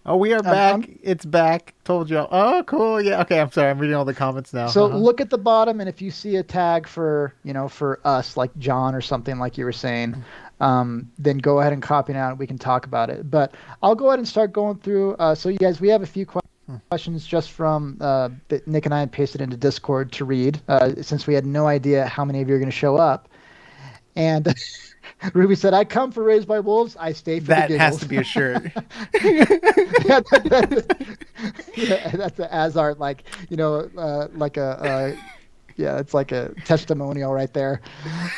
Oh, we are back. It's back. Told you. Oh, cool. Yeah. Okay. I'm sorry. I'm reading all the comments now. So look at the bottom, and if you see a tag for us, like John or something like you were saying, then go ahead and copy it out, and we can talk about it. But I'll go ahead and start going through. So you guys, we have a few questions just from that Nick and I had pasted into Discord to read, since we had no idea how many of you are going to show up. And Ruby said, I come for Raised by Wolves. I stay for the giggles. That has to be a shirt. That's an AsArt, like a Yeah, it's like a testimonial right there.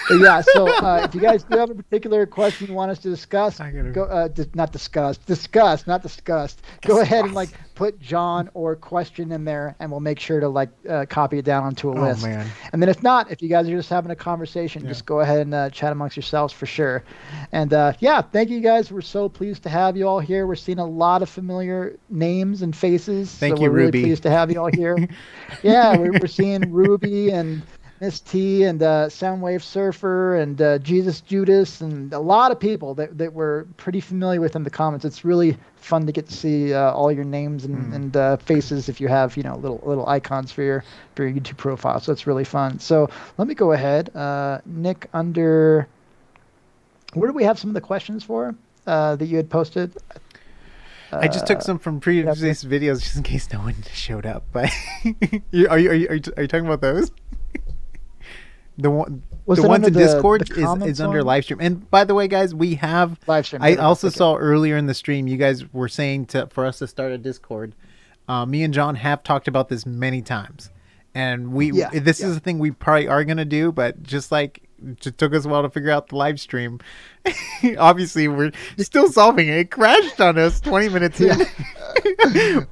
But yeah, so if you guys do have a particular question you want us to discuss, not discuss, not discussed. Go ahead and like put John or question in there, and we'll make sure to like copy it down onto a list. Man. And then if not, if you guys are just having a conversation, just go ahead and chat amongst yourselves for sure. And yeah, thank you guys. We're so pleased to have you all here. We're seeing a lot of familiar names and faces. Thank so you, we're really Ruby. pleased to have you all here. Yeah, we're seeing Ruby and Miss T and Soundwave Surfer and Jesus Judas and a lot of people that we're pretty familiar with in the comments. It's really fun to get to see all your names and faces if you have little icons for your YouTube profile. So it's really fun. So let me go ahead, Nick. Where do we have some of the questions for that you had posted? I just took some from previous videos just in case no one showed up. But are you talking about those? The ones in Discord is under live stream. And by the way, guys, we have live stream. I also saw earlier in the stream you guys were saying for us to start a Discord. Me and John have talked about this many times, and this is the thing we probably are gonna do. But just like it just took us a while to figure out the live stream. Obviously, we're still solving it. It crashed on us 20 minutes in.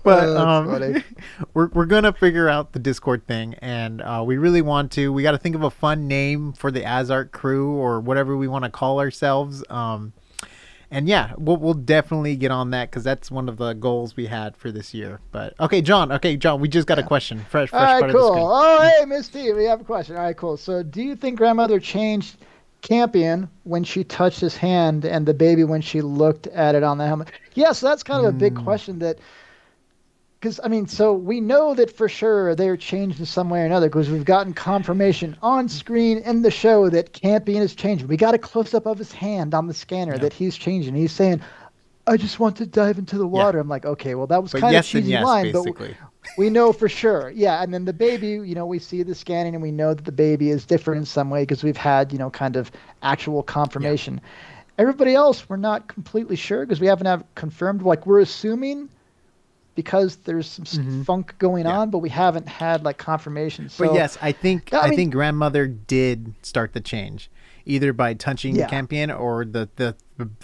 But we're gonna figure out the Discord thing, and we really want to. We got to think of a fun name for the AsArt crew or whatever we want to call ourselves. And yeah, we'll definitely get on that because that's one of the goals we had for this year. But okay, John, we just got a question. Fresh all right, part cool. of the screen. Oh, hey, Miss T, we have a question. All right, cool. So, do you think grandmother changed Campion when she touched his hand and the baby when she looked at it on the helmet? Yeah, so that's kind of a big question because so we know that for sure they're changed in some way or another because we've gotten confirmation on screen in the show that Campion is changing. We got a close up of his hand on the scanner that he's changing. He's saying, "I just want to dive into the water." I'm like, okay, well that was kind of cheesy line, basically. But we know for sure. Yeah, and then the baby, we see the scanning and we know that the baby is different in some way because we've had, kind of actual confirmation. Yeah. Everybody else, we're not completely sure because we haven't confirmed. Like we're assuming because there's some funk going on, but we haven't had like confirmation. So, but yes, I think grandmother did start the change, either by touching Campion or the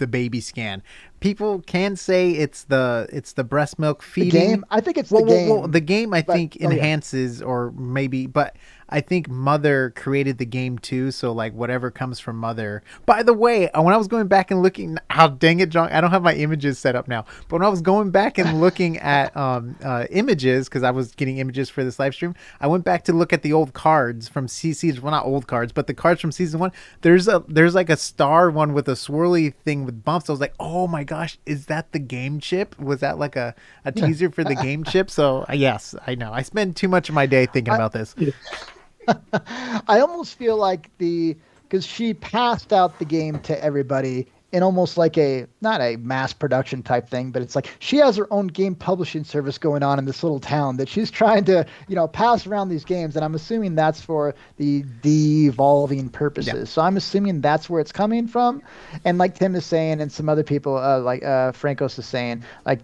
baby scan. People can say it's the breast milk feeding. The game? I think it's the game. Well, the game I think enhances or maybe, but I think Mother created the game too. So like whatever comes from Mother. By the way, when I was going back and looking, dang it, John, I don't have my images set up now. But when I was going back and looking at images, because I was getting images for this live stream, I went back to look at the old cards from season. Well, not old cards, but the cards from season 1. There's like a star one with a swirly thing with bumps. I was like, oh my gosh, is that the game chip? Was that like a teaser for the game chip? So yes, I know. I spend too much of my day thinking about this. I almost feel like because she passed out the game to everybody in almost like not a mass production type thing, but it's like she has her own game publishing service going on in this little town that she's trying to, pass around these games. And I'm assuming that's for the de-evolving purposes. Yeah. So I'm assuming that's where it's coming from. And like Tim is saying, and some other people, like Francos is saying, like,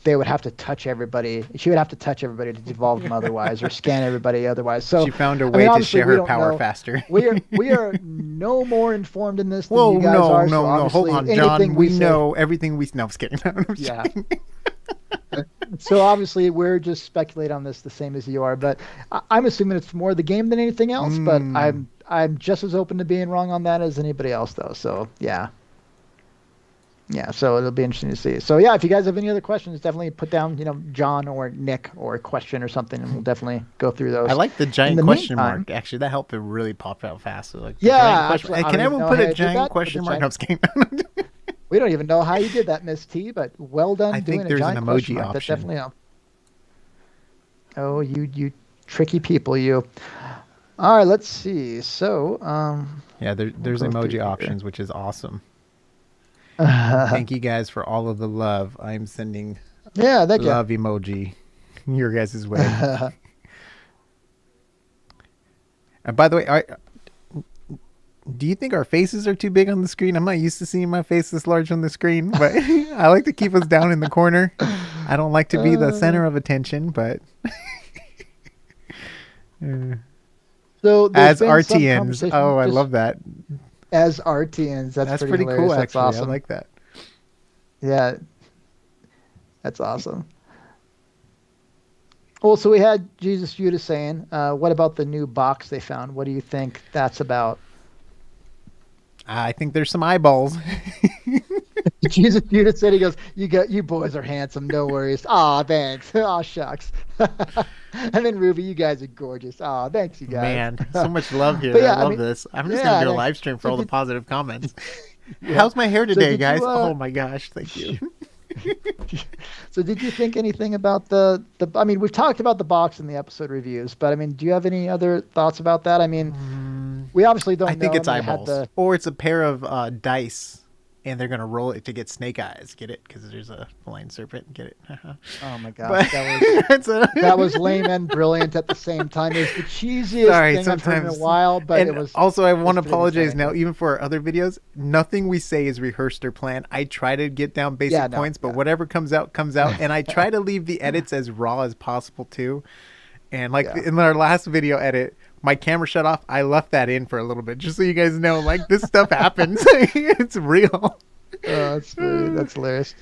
they would have to touch everybody. She would have to touch everybody to devolve them otherwise, or scan everybody otherwise. So she found a way to share her power faster. we are no more informed in this than you guys are. No. Hold on, John. We know everything we know. I'm just kidding. Yeah. So obviously we're just speculating on this the same as you are, but I'm assuming it's more the game than anything else. But I'm just as open to being wrong on that as anybody else, though. So yeah. Yeah, so it'll be interesting to see. So yeah, if you guys have any other questions, definitely put down, John or Nick or a question or something, and we'll definitely go through those. I like the giant question mark. Actually, that helped it really pop out fast. So like, actually, can everyone put a giant question mark? We don't even know how you did that, Miss T, but well done. I think there's an emoji option. That definitely helped. Oh, you tricky people, you. All right, let's see. So there's emoji options, which is awesome. Thank you guys for all of the love. I'm sending love emoji your guys' way. And by the way, do you think our faces are too big on the screen? I'm not used to seeing my face this large on the screen, but I like to keep us down in the corner. I don't like to be the center of attention, but So there's As been some RTNs. conversation. Oh, I love that. As RTNs. That's pretty hilarious. cool, That's actually. awesome. I like that. Yeah, that's awesome. Well, so we had Jesus Judas saying, what about the new box they found? What do you think that's about? I think there's some eyeballs. Jesus Judas said, he goes, you boys are handsome, no worries. Aw, thanks. Aw, shucks. And then Ruby, you guys are gorgeous. Aw, thanks, you guys. Man, so much love here. But yeah, I love this. I'm just gonna do a live stream for all the positive comments. Yeah. How's my hair today, did guys? you, Oh my gosh, thank you. So did you think anything about the I mean, we've talked about the box in the episode reviews, but I mean, do you have any other thoughts about that? I mean, we obviously don't know. I think it's eyeballs. Or it's a pair of dice, and they're going to roll it to get snake eyes. Get it? Because there's a flying serpent. Get it? Oh my gosh, that was lame and brilliant at the same time. It was the cheesiest thing I've heard in a while, but it was. Also, I want to apologize now, even for our other videos. Nothing we say is rehearsed or planned. I try to get down basic points, but whatever comes out, comes out. And I try to leave the edits as raw as possible, too. And in our last video edit, my camera shut off. I left that in for a little bit, just so you guys know, like, this stuff happens. It's real. That's hilarious.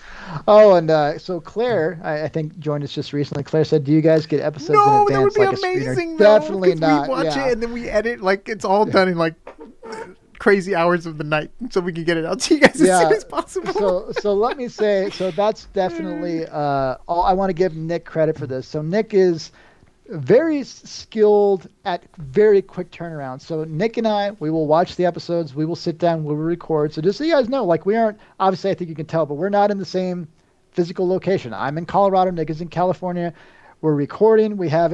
Oh, and so Claire, I think joined us just recently. Claire said, "Do you guys get episodes in advance?" That would be like amazing. A no, definitely not. We watch it and then we edit, like, it's all done in like crazy hours of the night, so we can get it out to you guys as soon as possible. So let me say, so that's definitely. I want to give Nick credit for this. So Nick is very skilled at very quick turnaround. So Nick and I, we will watch the episodes, we will sit down, we will record. So just so you guys know, like, we aren't, obviously I think you can tell, but we're not in the same physical location. I'm in Colorado, Nick is in California. We're recording. We have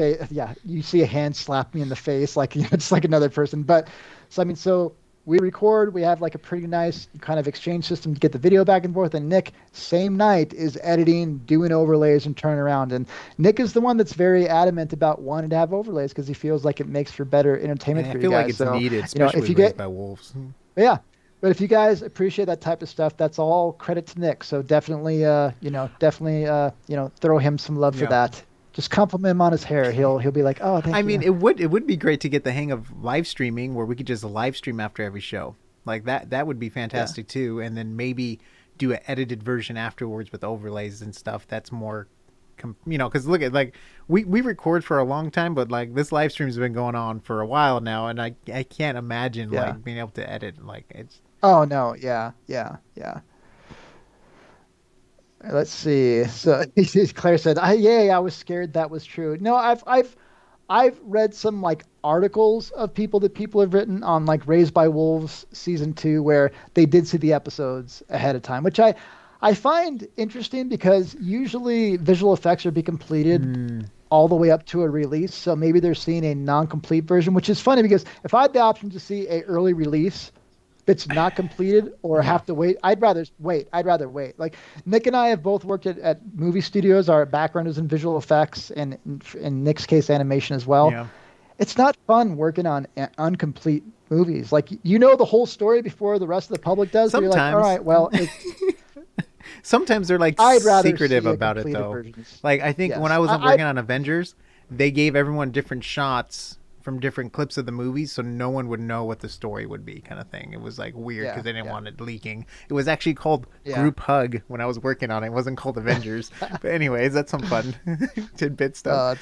you see a hand slap me in the face, like, it's like another person. But so, I mean, so we record, we have like a pretty nice kind of exchange system to get the video back and forth. And Nick, same night, is editing, doing overlays and turnaround. And Nick is the one that's very adamant about wanting to have overlays because he feels like it makes for better entertainment for you guys. I feel like it's needed, especially if you get by wolves. Yeah. But if you guys appreciate that type of stuff, that's all credit to Nick. So definitely, throw him some love for that. Just compliment him on his hair. He'll be like, oh, thank you. I mean, it would be great to get the hang of live streaming where we could just live stream after every show. Like that would be fantastic too. And then maybe do an edited version afterwards with overlays and stuff. That's more, because look at, like, we record for a long time, but like this live stream's been going on for a while now, and I can't imagine like being able to edit, like, it's. Oh no, yeah. Let's see. So Claire said, I was scared that was true. No, I've read some like articles of people have written on like Raised by Wolves season 2 where they did see the episodes ahead of time, which I find interesting because usually visual effects are be completed all the way up to a release. So maybe they're seeing a non-complete version, which is funny because if I had the option to see a early release that's not completed or have to wait, I'd rather wait. Like, Nick and I have both worked at movie studios. Our background is in visual effects and in Nick's case, animation as well. Yeah. It's not fun working on incomplete movies. Like, the whole story before the rest of the public does. Sometimes. You're like, all right, well. Sometimes they're like secretive about it though. Versions. Like, I think when I was working on Avengers, they gave everyone different shots from different clips of the movies, so no one would know what the story would be, kind of thing. It was like weird because they didn't want it leaking. It was actually called Group Hug when I was working on it. It wasn't called Avengers. But anyways, that's some fun tidbit stuff. Oh,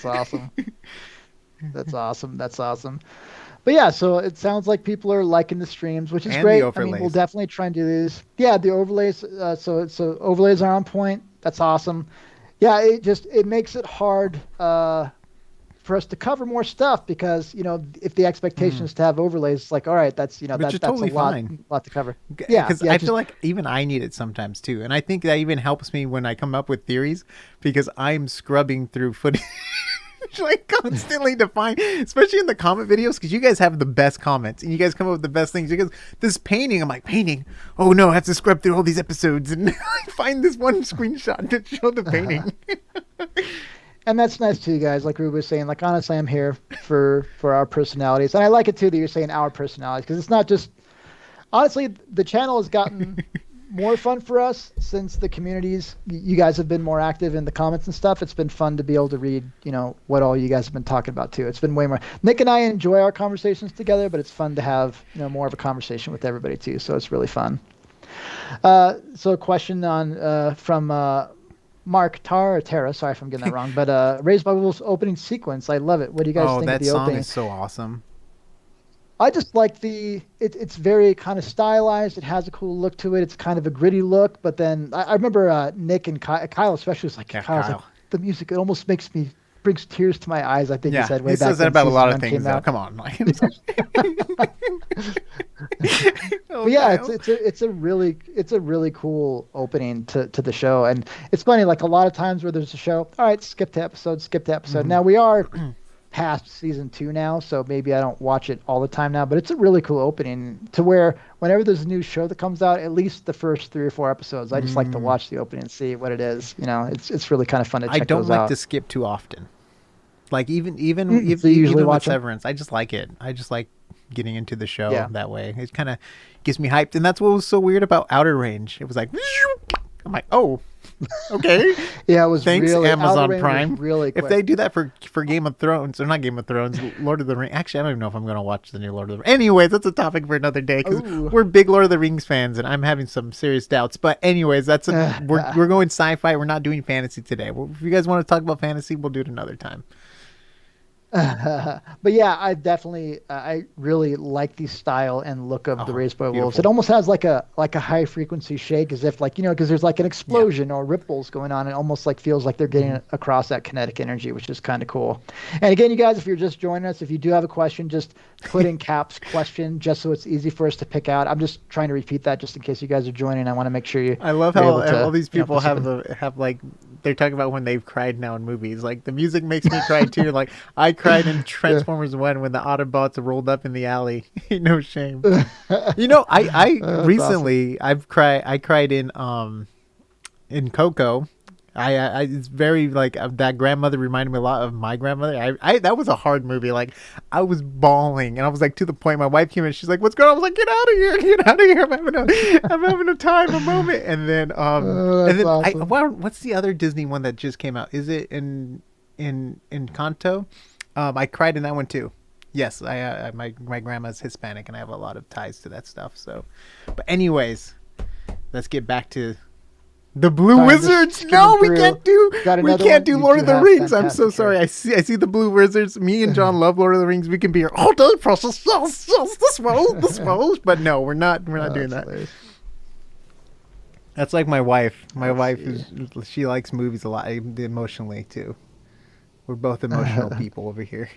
that's awesome. That's awesome. But yeah, so it sounds like people are liking the streams, which is great. I mean, we'll definitely try and do these. Yeah, the overlays. So overlays are on point. That's awesome. Yeah, it makes it hard for us to cover more stuff because if the expectation is to have overlays, it's like, all right, that's that's totally a lot to cover. Yeah, because I feel like even I need it sometimes too, and I think that even helps me when I come up with theories because I'm scrubbing through footage. Like, constantly to find, especially in the comment videos, because you guys have the best comments and you guys come up with the best things. Because this painting, I'm like, painting, oh no, I have to scrub through all these episodes and find this one screenshot to show the painting. And that's nice too, guys. Like Ruby was saying, like, honestly, I'm here for our personalities, and I like it too that you're saying our personalities because it's not just. Honestly, the channel has gotten more fun for us since the communities, you guys have been more active in the comments and stuff. It's been fun to be able to read, what all you guys have been talking about too. It's been way more. Nick and I enjoy our conversations together, but it's fun to have, more of a conversation with everybody too. So it's really fun. So a question from Mark Tara, sorry if I'm getting that wrong, but Raised by Wolves opening sequence. I love it. What do you guys think of the opening? Oh, that song is so awesome. I just like it's very kind of stylized. It has a cool look to it. It's kind of a gritty look. But then I remember Nick and Kyle especially was like, Kyle's like, the music, it almost brings tears to my eyes. I think he said way back then. He says that about a lot of things, though. Come on. It's a really cool opening to the show. And it's funny, like a lot of times where there's a show, all right, skip to episode. Mm-hmm. Now we are past season 2 now, so maybe I don't watch it all the time now, but it's a really cool opening to where whenever there's a new show that comes out, at least the first 3 or 4 episodes, I just like to watch the opening and see what it is. It's really kind of fun to check those out. I don't like to skip too often. Like even with Severance, I just like it. I just like getting into the show that way. It kind of gets me hyped, and that's what was so weird about Outer Range. It was like, I'm like, oh, okay. Yeah, it was. Thanks, really, Amazon Prime. Really quick. If they do that for Game of Thrones, or not Game of Thrones, Lord of the Rings. Actually, I don't even know if I'm going to watch the new Lord of the Rings. Anyways, that's a topic for another day because we're big Lord of the Rings fans, and I'm having some serious doubts. But anyways, we're going sci-fi. We're not doing fantasy today. If you guys want to talk about fantasy, we'll do it another time. But yeah, I really like the style and look of the Raised by Wolves. It almost has like a high frequency shake, as if because there's like an explosion or ripples going on. It almost feels like they're getting across that kinetic energy, which is kind of cool. And again, you guys, if you're just joining us, if you do have a question, just put in caps question, just so it's easy for us to pick out. I'm just trying to repeat that just in case you guys are joining. I want to make sure you. I love how all these people have like. They're talking about when they've cried now in movies. Like, the music makes me cry too. Like, I cried in Transformers 1 when the Autobots rolled up in the alley. No shame. I recently awesome. I cried in Coco. I it's very like that grandmother reminded me a lot of my grandmother. That was a hard movie. Like, I was bawling, and I was like, to the point my wife came in, she's like, "What's going on?" I was like, "Get out of here! I'm having a moment." And then awesome. What's the other Disney one that just came out? Is it in Encanto? I cried in that one too. Yes, my grandma's Hispanic, and I have a lot of ties to that stuff. So, but anyways, let's get back to. The Blue Wizards? No, we can't do Lord of the Rings. I'm so sorry. I see the Blue Wizards. Me and John love Lord of the Rings. We can be here all day, precious. This world. But no, we're not doing that. Hilarious. That's like my wife. My wife she likes movies a lot, emotionally too. We're both emotional people over here.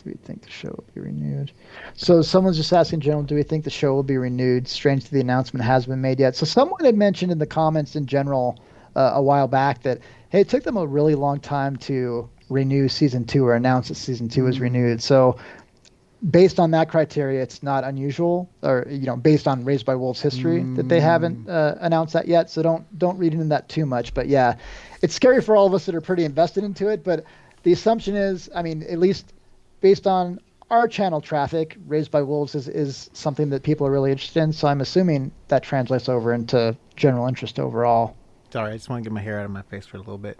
Do we think the show will be renewed? So someone's just asking, general, do we think the show will be renewed? Strange that the announcement hasn't been made yet. So someone had mentioned in the comments in general a while back that, hey, it took them a really long time to renew season 2 or announce that season 2 was renewed. So based on that criteria, it's not unusual, or based on Raised by Wolves history, that they haven't announced that yet. So don't read into that too much. But yeah, it's scary for all of us that are pretty invested into it. But the assumption is, I mean, at least based on our channel traffic, Raised by Wolves is something that people are really interested in. So I'm assuming that translates over into general interest overall. Sorry, I just want to get my hair out of my face for a little bit.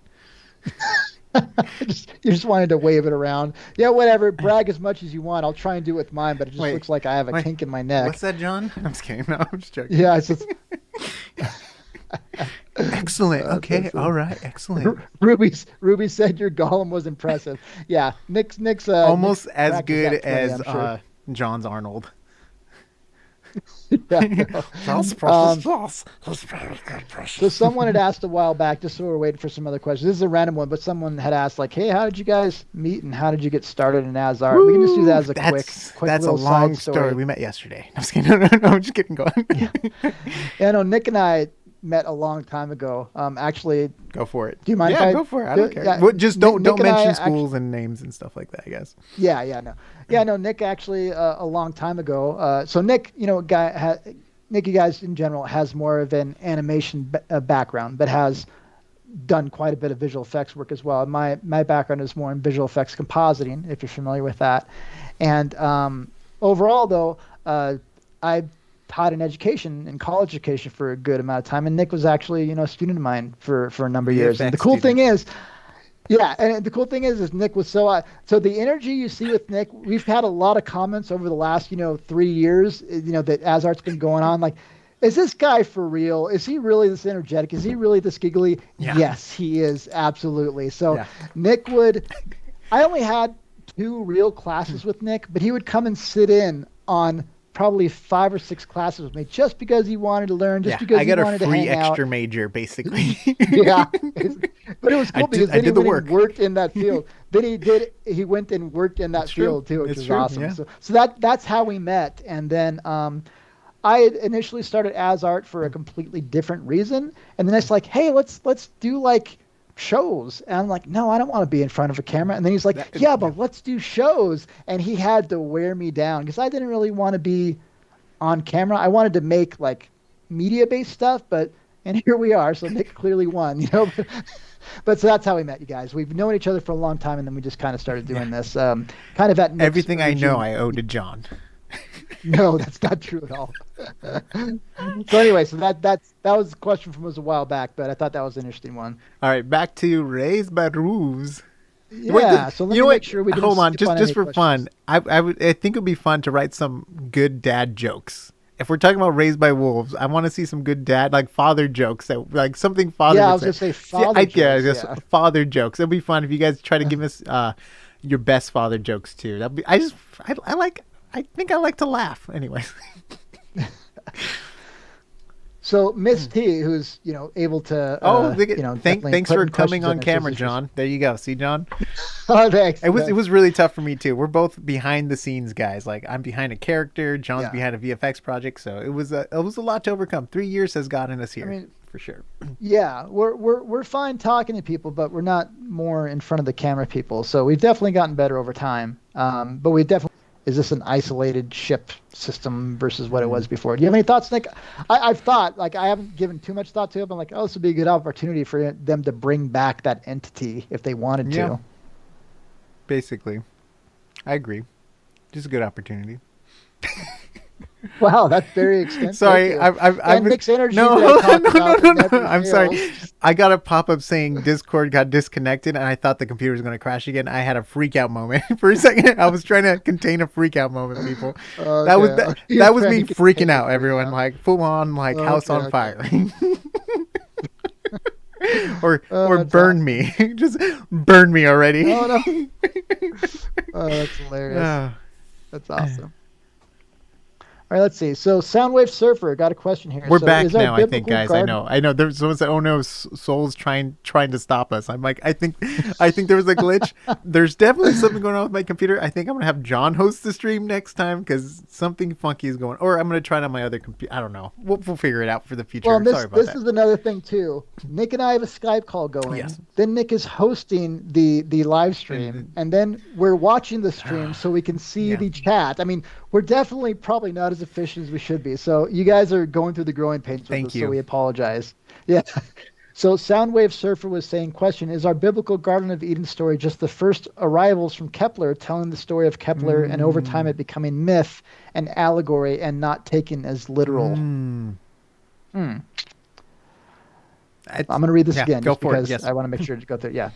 You just wanted to wave it around. Yeah, whatever. Brag as much as you want. I'll try and do it with mine, but it just looks like I have a kink in my neck. What's that, John? I'm just kidding. No, I'm just joking. Yeah, it's just... Excellent. Okay. All right. Excellent. Ruby said your Gollum was impressive. Yeah. Nick's almost as good as sure. John's Arnold. So someone had asked a while back, just so we're waiting for some other questions. This is a random one, but someone had asked, like, hey, how did you guys meet and how did you get started in AsArt? We can just do that as a quick that's a long story. We met yesterday. I'm just kidding. No, I'm just kidding. Go on. Yeah, no, Nick and I met a long time ago. Actually, go for it. Do you mind? Yeah, go for it. I don't care. Yeah, just don't mention schools and names and stuff like that, I guess. No, Nick actually a long time ago. So Nick, Nick, you guys in general has more of an animation background, but has done quite a bit of visual effects work as well. My background is more in visual effects compositing, if you're familiar with that. And overall, though, I taught in education, in college education for a good amount of time. And Nick was actually, a student of mine for a number of years. And the cool thing is, Nick was so the energy you see with Nick, we've had a lot of comments over the last, 3 years, that AsArt's been going on. Like, is this guy for real? Is he really this energetic? Is he really this giggly? Yeah. Yes, he is. Absolutely. So Nick I only had 2 real classes with Nick, but he would come and sit in on probably 5 or 6 classes with me just because he wanted to learn, because he wanted to hang out. I got a free extra major, basically. Yeah. But it was cool because then he went and worked in that field. Then he went and worked in that field too, which was awesome. Yeah. So that's how we met. And then I had initially started AsArt for a completely different reason. And then it's like, hey, let's do like shows. And I'm like, no, I don't want to be in front of a camera. And then he's like, but let's do shows. And he had to wear me down because I didn't really want to be on camera. I wanted to make like media-based stuff, and here we are. So Nick clearly won, But so that's how we met, you guys. We've known each other for a long time, and then we just kind of started doing this. Kind of at Nick's everything I know I owe to John. No, that's not true at all. So anyway, so that was a question from us a while back, but I thought that was an interesting one. All right, back to Raised by Roofs. Yeah, so let me make sure we didn't hold on, skip just for questions. fun. I think it would be fun to write some good dad jokes. If we're talking about Raised by Wolves, I want to see some good dad, like father jokes, like something father. Yeah, I was gonna say father jokes. Father jokes. It'd be fun if you guys try to give us your best father jokes too. That'd be. I think I like to laugh. Anyways. So Miss T, who's able to, thanks for coming on camera, John. There you go. See, John. Oh, thanks. It was really tough for me too. We're both behind the scenes guys. Like I'm behind a character, John's behind a VFX project. So it was a lot to overcome. 3 years has gotten us here. I mean, for sure. Yeah, we're fine talking to people, but we're not more in front of the camera people. So we've definitely gotten better over time. But we definitely. Is this an isolated ship system versus what it was before? Do you have any thoughts, Nick? I've thought, I haven't given too much thought to it. I'm like, this would be a good opportunity for them to bring back that entity if they wanted to. Basically. I agree. Just a good opportunity. Wow, that's very extensive. Sorry, I've Nick's energy. No. I'm sorry. I got a pop-up saying Discord got disconnected, and I thought the computer was going to crash again. I had a freak-out moment for a second. I was trying to contain a freak-out moment, people. Okay. That was me freaking out, everyone. Like full on, house on fire. or burn me. Just burn me already. Oh no. Oh, that's hilarious. That's awesome. All right, let's see. So Soundwave Surfer got a question here. We're back now, I think, guys. I know. There's someone said, "Oh no, Soul's trying to stop us." I'm like, I think there was a glitch. There's definitely something going on with my computer. I think I'm gonna have John host the stream next time because something funky is going. Or I'm gonna try it on my other computer. I don't know. We'll figure it out for the future. Well, Sorry about that. This is another thing too. Nick and I have a Skype call going. Yes. Then Nick is hosting the live stream, and then we're watching the stream so we can see the chat. I mean, we're definitely probably not as efficient as we should be. So you guys are going through the growing pains with us, so we apologize. Yeah. So Soundwave Surfer was saying, question, is our biblical Garden of Eden story just the first arrivals from Kepler telling the story of Kepler and over time it becoming myth and allegory and not taken as literal? I'm going to read this again just because I want to make sure to go through it. Yeah.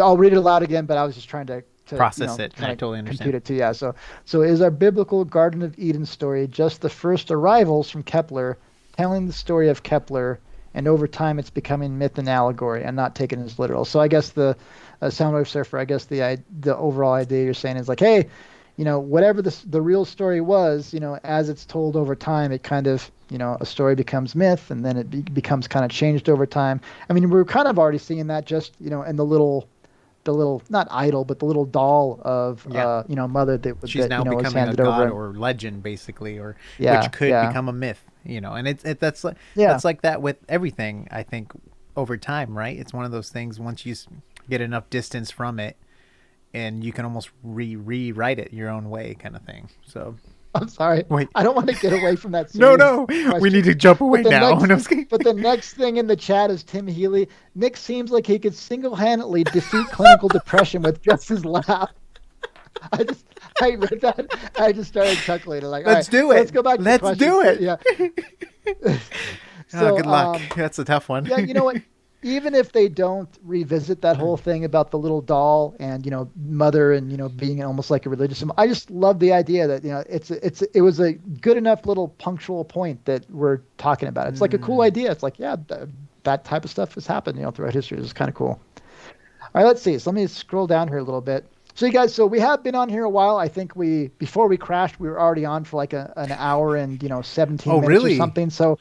I'll read it aloud again, but I was just trying to process it. I totally understand. Compute it too. Yeah. So is our biblical Garden of Eden story just the first arrivals from Kepler, telling the story of Kepler, and over time it's becoming myth and allegory and not taken as literal? So I guess the Soundwave Surfer, I guess the overall idea you're saying is like, hey, whatever the real story was, as it's told over time, it kind of, a story becomes myth, and then it becomes kind of changed over time. I mean, we're kind of already seeing that just, in the little not idol, but the little doll of mother that she's now becoming a god or legend, basically, or which could become a myth, and that's like that with everything. I think over time, right? It's one of those things. Once you get enough distance from it, and you can almost rewrite it your own way, kind of thing. So. I'm sorry. Wait. I don't want to get away from that. No. We need to jump away now. But the next thing in the chat is Tim Healy. Nick seems like he could single-handedly defeat clinical depression with just his laugh. I read that. I just started chuckling. Like, Let's all right, do it. Let's go back to the Let's do it. Yeah. Oh, good luck. That's a tough one. Yeah, you know what? Even if they don't revisit that whole thing about the little doll and mother and being almost like a religious symbol, I just love the idea that it was a good enough little punctual point that we're talking about. It's like a cool idea. It's like, yeah, that type of stuff has happened throughout history. It's kind of cool. All right, let's see. So let me scroll down here a little bit. So you guys, we have been on here a while. I think before we crashed, we were already on for like an hour and 17 minutes really? or something. So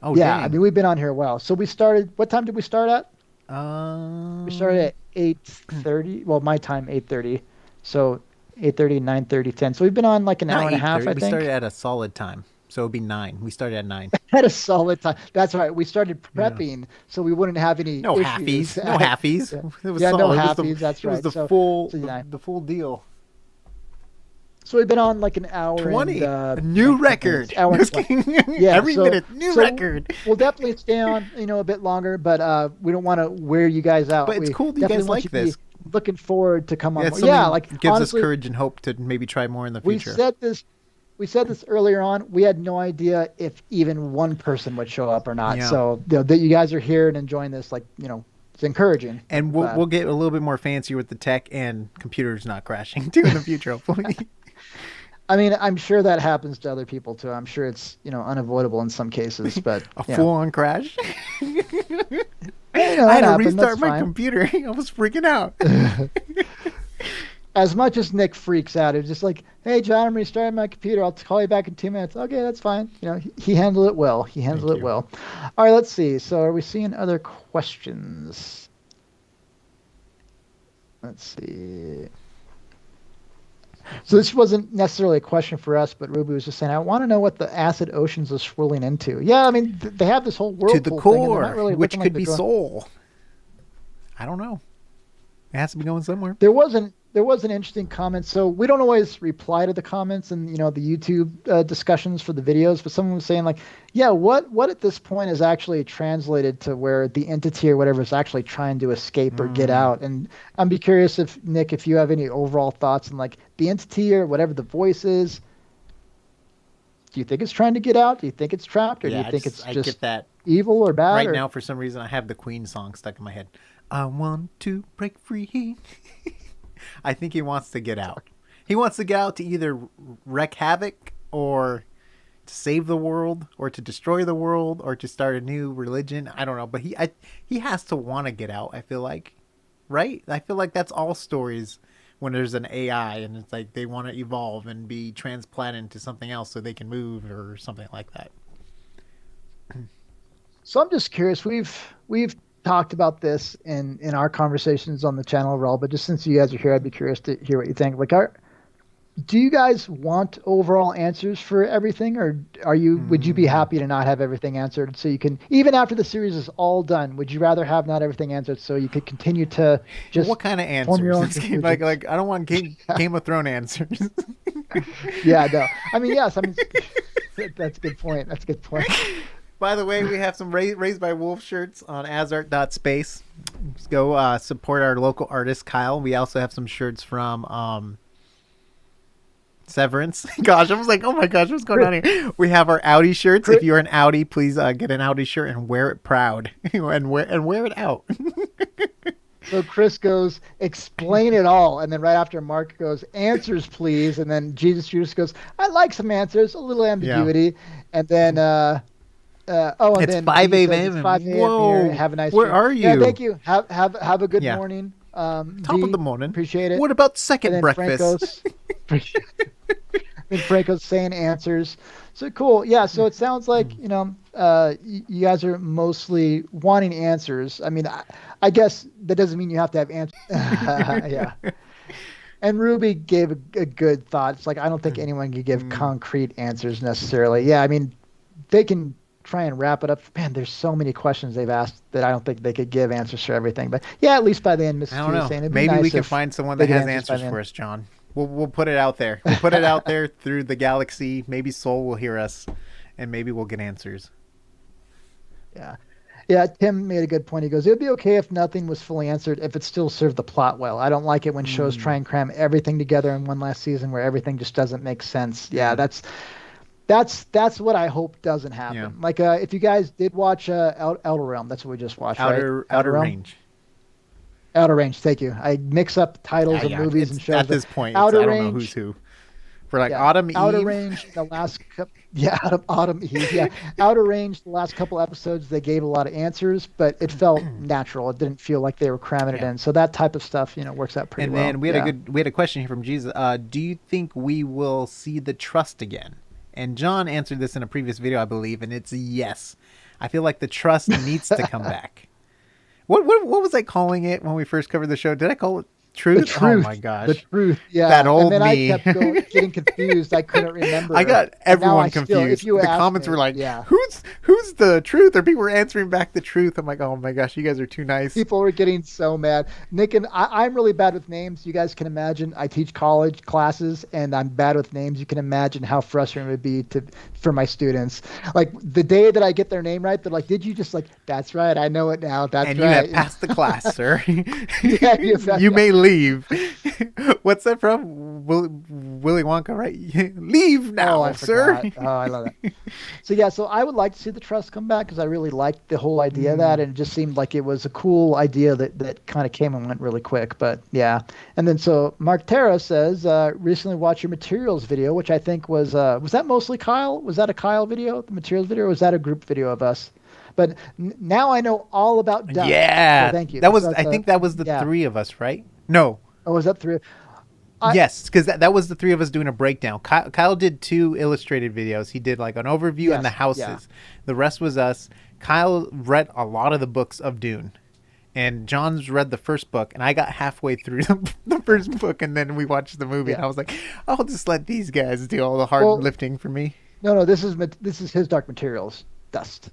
Oh, yeah, dang. I mean, we've been on here a while. So we started, what time did we start at? We started at 8:30. Well, my time, 8:30. So 8:30, 9:30, 10. So we've been on like an hour and a half, I think. We started at a solid time. So it'd be 9. We started at 9. At a solid time. That's right. We started prepping so we wouldn't have any No issues. halfies. No halfies. Yeah, It was no solid. halfies. That's right. It was So the full deal. So we've been on like an hour 20. and a new record. Hour and 20. Yeah, Every minute, new record. We'll definitely stay on, a bit longer, but we don't want to wear you guys out. But it's cool that you guys like this. Looking forward to come on. Yeah, like gives honestly, us courage and hope to maybe try more in the future. We said this earlier on. We had no idea if even one person would show up or not. Yeah. So that you guys are here and enjoying this, it's encouraging. And we'll get a little bit more fancier with the tech and computers not crashing too in the future, hopefully. I mean, I'm sure that happens to other people too. I'm sure it's unavoidable in some cases, but a full-on crash. I had to restart my computer. I was freaking out. As much as Nick freaks out, it's just like, "Hey, John, I'm restarting my computer. I'll call you back in 2 minutes." Okay, that's fine. He handled it well. Well. All right, let's see. So, are we seeing other questions? Let's see. So this wasn't necessarily a question for us, but Ruby was just saying, I want to know what the acid oceans are swirling into. Yeah, I mean, they have this whole whirlpool to the core, thing, really which could be Seoul. I don't know. It has to be going somewhere. There was an interesting comment. So we don't always reply to the comments and the YouTube discussions for the videos, but someone was saying like, yeah, what at this point is actually translated to where the entity or whatever is actually trying to escape or get out? And I'm be curious if Nick, if you have any overall thoughts on like the entity or whatever the voice is. Do you think it's trying to get out? Do you think it's trapped, or do you think it's just get that evil or bad? Right now, for some reason, I have the Queen song stuck in my head. I want to break free. I think he wants to get out. He wants to get out to either wreak havoc or to save the world or to destroy the world or to start a new religion. I don't know, but he has to want to get out, I feel like. Right? I feel like that's all stories when there's an AI and it's like they want to evolve and be transplanted into something else so they can move or something like that. So I'm just curious. We've talked about this in our conversations on the channel overall, but just since you guys are here, I'd be curious to hear what you think. Like, do you guys want overall answers for everything, or would you be happy to not have everything answered so you can, even after the series is all done, would you rather have not everything answered so you could continue to just what kind of answers? like I don't want Game of Thrones answers. Yeah, no. I mean, yes. I mean, that's a good point. By the way, we have some Raised by Wolf shirts on AsArt.space. Go support our local artist, Kyle. We also have some shirts from Severance. Gosh, I was like, oh my gosh, what's going on here? We have our Audi shirts. If you're an Audi, please get an Audi shirt and wear it proud. and wear it out. So Chris goes, explain it all. And then right after Mark goes, answers, please. And then Jesus Judas goes, I like some answers, a little ambiguity. Yeah. And then... and it's then 5 a.m. It's 5 a.m. Whoa. Here. Have a nice Where day. are you? Yeah, thank you. Have a good morning. Top of the morning. Appreciate it. What about second breakfast? Franco's saying answers. So cool. Yeah. So it sounds like you guys are mostly wanting answers. I mean, I guess that doesn't mean you have to have answers. Yeah. And Ruby gave a good thought. It's like I don't think anyone can give concrete answers necessarily. Yeah. I mean, they can try and wrap it up. Man, there's so many questions they've asked that I don't think they could give answers for everything. But yeah, at least by the end, Mrs. I don't know. Saying, maybe we can find someone that has answers for us, John. We'll put it out there. We'll put it out there through the galaxy. Maybe Soul will hear us, and maybe we'll get answers. Yeah. Yeah, Tim made a good point. He goes, it would be okay if nothing was fully answered if it still served the plot well. I don't like it when shows try and cram everything together in one last season where everything just doesn't make sense. Yeah, that's what I hope doesn't happen. Yeah. Like if you guys did watch Outer Realm, that's what we just watched, right? Outer Realm? Range. Outer Range, thank you. I mix up titles of movies and shows. At this point, Outer I don't Range, know who's who. For like Autumn Outer Eve. Range, the last Autumn Eve, yeah. Outer Range, the last couple episodes, they gave a lot of answers, but it felt natural. It didn't feel like they were cramming it in. So that type of stuff, works out pretty well. And then we had a question here from Jesus. Do you think we will see the trust again? And John answered this in a previous video, I believe, and it's a yes. I feel like the trust needs to come back. What was I calling it when we first covered the show? Did I call it Truth? The Truth? Oh my gosh. The Truth, yeah. That old and then me. I kept getting confused. I couldn't remember. I got everyone confused. The comments were like, yeah. who's the Truth? Or people were answering back the Truth. I'm like, oh my gosh, you guys are too nice. People were getting so mad. Nick and I'm really bad with names. You guys can imagine. I teach college classes, and I'm bad with names. You can imagine how frustrating it would be for my students. Like the day that I get their name right, they're like, "Did you just like?" That's right. I know it now. That's right. And you have passed the class, sir. Yeah, you may leave. What's that from? Willy Wonka, right? Leave now, sir. Oh, I love that. So I would like to see the trust come back because I really liked the whole idea of that, and it just seemed like it was a cool idea that kind of came and went really quick. But yeah, and then so Mark Terra says recently watched your materials video, which I think was that mostly Kyle? Was that a Kyle video, the materials video, or was that a group video of us? But now I know all about Dust. Yeah, so thank you. That was I think that was the three of us, right? No. Oh, was that three? Yes, because that was the three of us doing a breakdown. Kyle did 2 illustrated videos. He did like an overview and the houses. Yeah. The rest was us. Kyle read a lot of the books of Dune. And John's read the first book, and I got halfway through the first book, and then we watched the movie, and I was like, I'll just let these guys do all the hard lifting for me. No, this is his Dark Materials. Dust.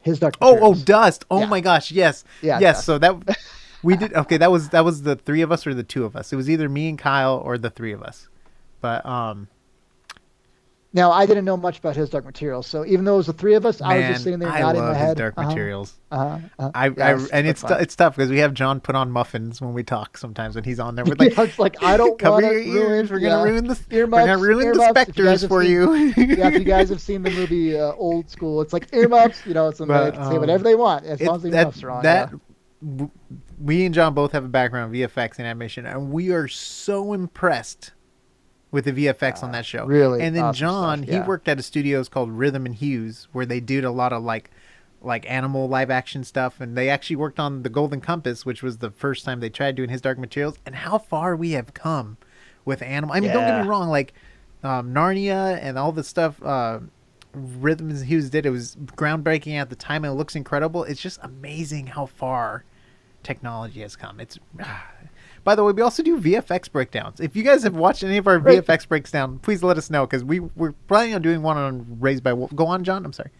His Dark Materials. Dust. Oh my gosh, yes. Yeah, yes, Dust. So that we did okay, that was the 3 of us or the 2 of us. It was either me and Kyle or the 3 of us. But now I didn't know much about his Dark Materials, so even though it was the 3 of us, I was just sitting there nodding my head. His Dark Materials. Yes, and it's tough because we have John put on muffins when we talk sometimes when he's on there. We're like, it's like I don't cover want your ears. We're gonna ruin the earmuffs, we're gonna ruin the specters for you. Yeah, if you guys have seen the movie Old School, it's like earmuffs. They can say whatever they want as long as the earmuffs are on. We and John both have a background in VFX and animation, and we are so impressed with the VFX on that show. Really, and then awesome John, stuff, he worked at a studio called Rhythm and Hues, where they did a lot of like animal live action stuff, and they actually worked on the Golden Compass, which was the first time they tried doing his Dark Materials. And how far we have come with animal. I mean, don't get me wrong, like Narnia and all the stuff Rhythm and Hues did, it was groundbreaking at the time, and it looks incredible. It's just amazing how far technology has come. It's by the way, we also do VFX breakdowns. If you guys have watched any of our VFX breakdowns, please let us know, because we're planning on doing one on Raised by Wolves. Go on, John. I'm sorry.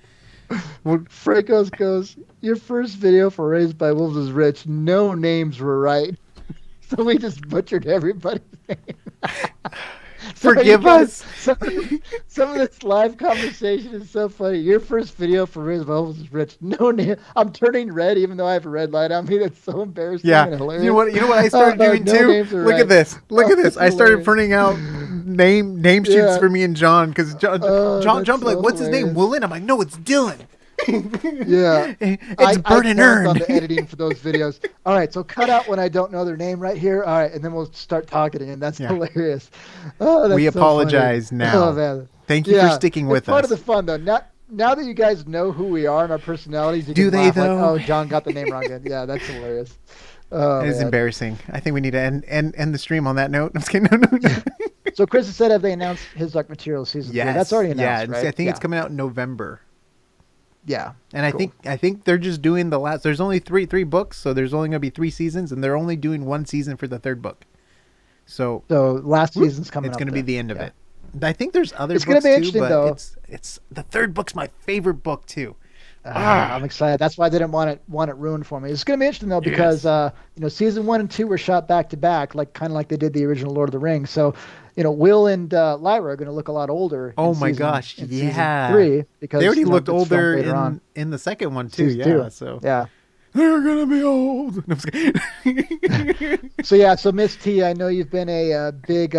Frankos goes, your first video for Raised by Wolves is rich. No names were right. So we just butchered everybody's name. Forgive us. Some of this live conversation is so funny. Your first video for Raised by Wolves is rich. No name. I'm turning red even though I have a red light on me. That's so embarrassing and hilarious. You know what I started doing too? Look at this. I started printing out name sheets for me and John, because John be like, what's his name? Willin? I'm like, no, it's Dylan. Yeah, it's burn and earn. On the editing for those videos. All right, so cut out when I don't know their name right here. All right, and then we'll start talking again. That's hilarious. We apologize now. Oh, man. Thank you for sticking with us. Part of the fun though. Now that you guys know who we are and our personalities, you do can they laugh though? Like, oh, John got the name wrong again. Yeah, that's hilarious. It is embarrassing. I think we need to end the stream on that note. I'm just kidding. No. So Chris has said, have they announced his Dark Materials season 3? That's already announced, right? I think it's coming out in November. Yeah, and I think they're just doing the last. There's only three books, so there's only going to be 3 seasons, and they're only doing 1 season for the 3rd book. So last season's coming. It's going to be the end of it. I think there's other it's books gonna be too, interesting, but though. it's the 3rd book's my favorite book too. I'm excited. That's why I didn't want it ruined for me. It's going to be interesting though because season 1 and 2 were shot back to back, like kind of like they did the original Lord of the Rings. So, Will and Lyra are going to look a lot older. Oh in my season, gosh, in yeah. Season 3 because they already looked it's filmed older later on. in the second one too. Season Yeah, 2. so Yeah. they're gonna be old. No, I'm just kidding. So Miss T, I know you've been a big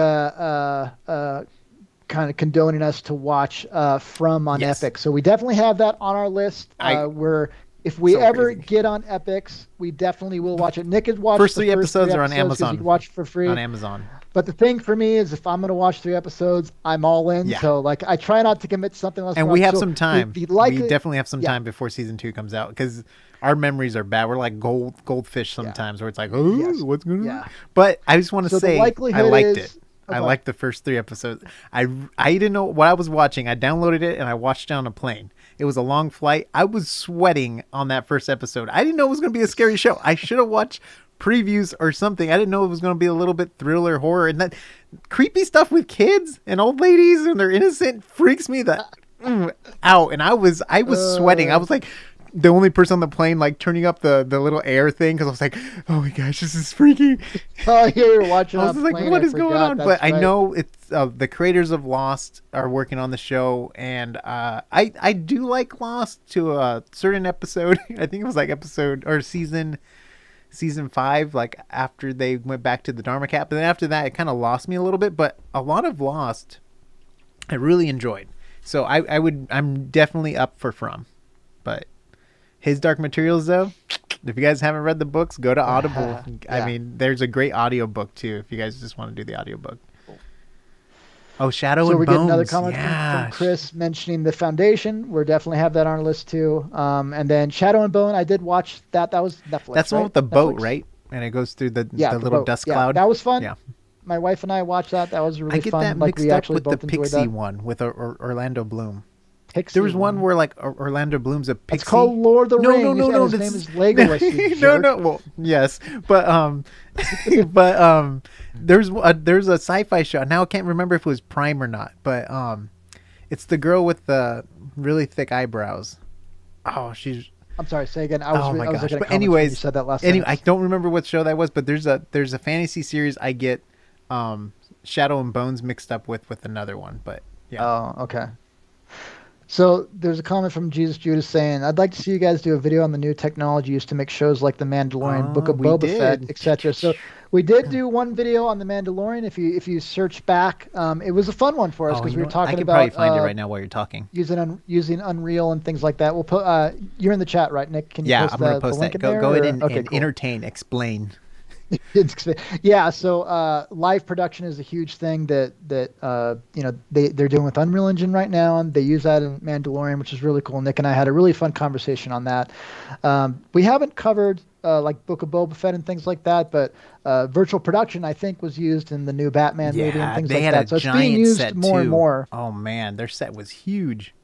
kind of condoning us to watch From on Yes. Epic. So we definitely have that on our list. Where if we ever crazy. get on Epics, we definitely will watch it. Nick has watched First the three first episodes 3 are on episodes 'cause Amazon. You can watch it for free On Amazon. But the thing for me is if I'm going to watch 3 episodes, I'm all in. Yeah. So like I try not to commit to something else. And we have some time. We definitely have some Yeah. time before season 2 comes out because our memories are bad. We're like goldfish sometimes, where it's like, oh, Yes. what's going on? Yeah. But I just want to So the say, I likelihood liked is- it. I liked the first 3 episodes. I didn't know what I was watching. I downloaded it and I watched it on a plane. It was a long flight. I was sweating on that first episode. I didn't know it was going to be a scary show. I should have watched previews or something. I didn't know it was going to be a little bit thriller horror, and that creepy stuff with kids and old ladies and they're innocent freaks me out. And I was sweating. I was like the only person on the plane like turning up the little air thing because I was like, oh my gosh, this is freaky. Oh, yeah, you're watching. I was like, plane. what is going on? That's But right. I know it's the creators of Lost are working on the show, and I do like Lost to a certain episode. I think it was like episode or season 5, like after they went back to the Dharma Cat. But then after that, it kind of lost me a little bit. But a lot of Lost, I really enjoyed. So I'm definitely up for From, but his Dark Materials though. If you guys haven't read the books, go to Audible. I mean, there's a great audiobook too if you guys just want to do the audiobook. Oh, Shadow and we Bones. get another comment yeah. from Chris mentioning the Foundation. We're definitely have that on our list too. And then Shadow and Bone, I did watch that. That was Netflix. That's the one with the boat, right? And it goes through the little boat. dust Yeah, cloud. that was fun. Yeah. My wife and I watched that. That was really I get fun. that Like mixed we up actually with the both enjoyed Pixie that. one with Orlando Bloom. Pixie There was one where like Orlando Bloom's a pixie. It's called Lord of the Rings. No. His name is Legolas. You no. jerk. Well, yes, but there's a sci-fi show. Now I can't remember if it was Prime or not, but it's the girl with the really thick eyebrows. Oh, she's. I'm sorry. Say again. I Oh was my looking gosh! at But comments when anyways, you said that last. anyway, I sentence. don't remember what show that was, but there's a fantasy series I get Shadow and Bones mixed up with another one, but yeah. Oh, okay. So there's a comment from Jesus Judas saying, "I'd like to see you guys do a video on the new technology used to make shows like The Mandalorian, Book of we Boba Fett, did. etc." So we did do one video on The Mandalorian. If you search back, it was a fun one for us because we were I talking can about probably find it right now while you're talking. using Unreal and things like that. We'll put you're in the chat, right, Nick? Can you Yeah, post I'm gonna the post link that. in there, Go ahead or- and, okay, and cool. entertain, explain. Yeah, so live production is a huge thing that they're doing with Unreal Engine right now, and they use that in Mandalorian, which is really cool. Nick and I had a really fun conversation on that. We haven't covered like Book of Boba Fett and things like that, but virtual production I think was used in the new Batman movie and things they like had that. a So it's giant being used set more too. and more, Oh man, their set was huge.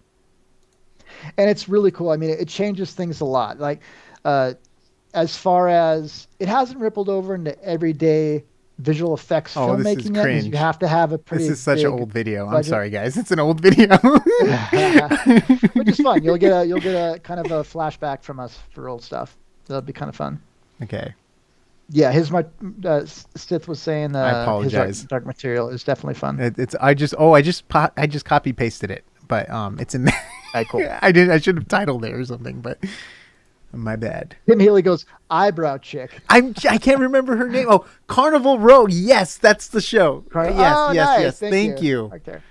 and it's really cool. I mean, it changes things a lot. Like as far as it hasn't rippled over into everyday visual effects Oh, this is filmmaking yet, 'cause cringe. you have to have a pretty. This is such an big old video. I'm budget. sorry, guys. It's an old video. Which is fun. You'll get a kind of a flashback from us for old stuff. That'll be kind of fun. Okay. Yeah, Stith was saying I apologize. his dark material is definitely fun. I just copy pasted it, but it's in there. Right, cool. I should have titled it or something, but my bad. Tim Healy goes, eyebrow chick. I can't remember her name. Oh, Carnival Row. Yes, that's the show. Yes, Oh, yes, nice. yes. Thank you. Right there.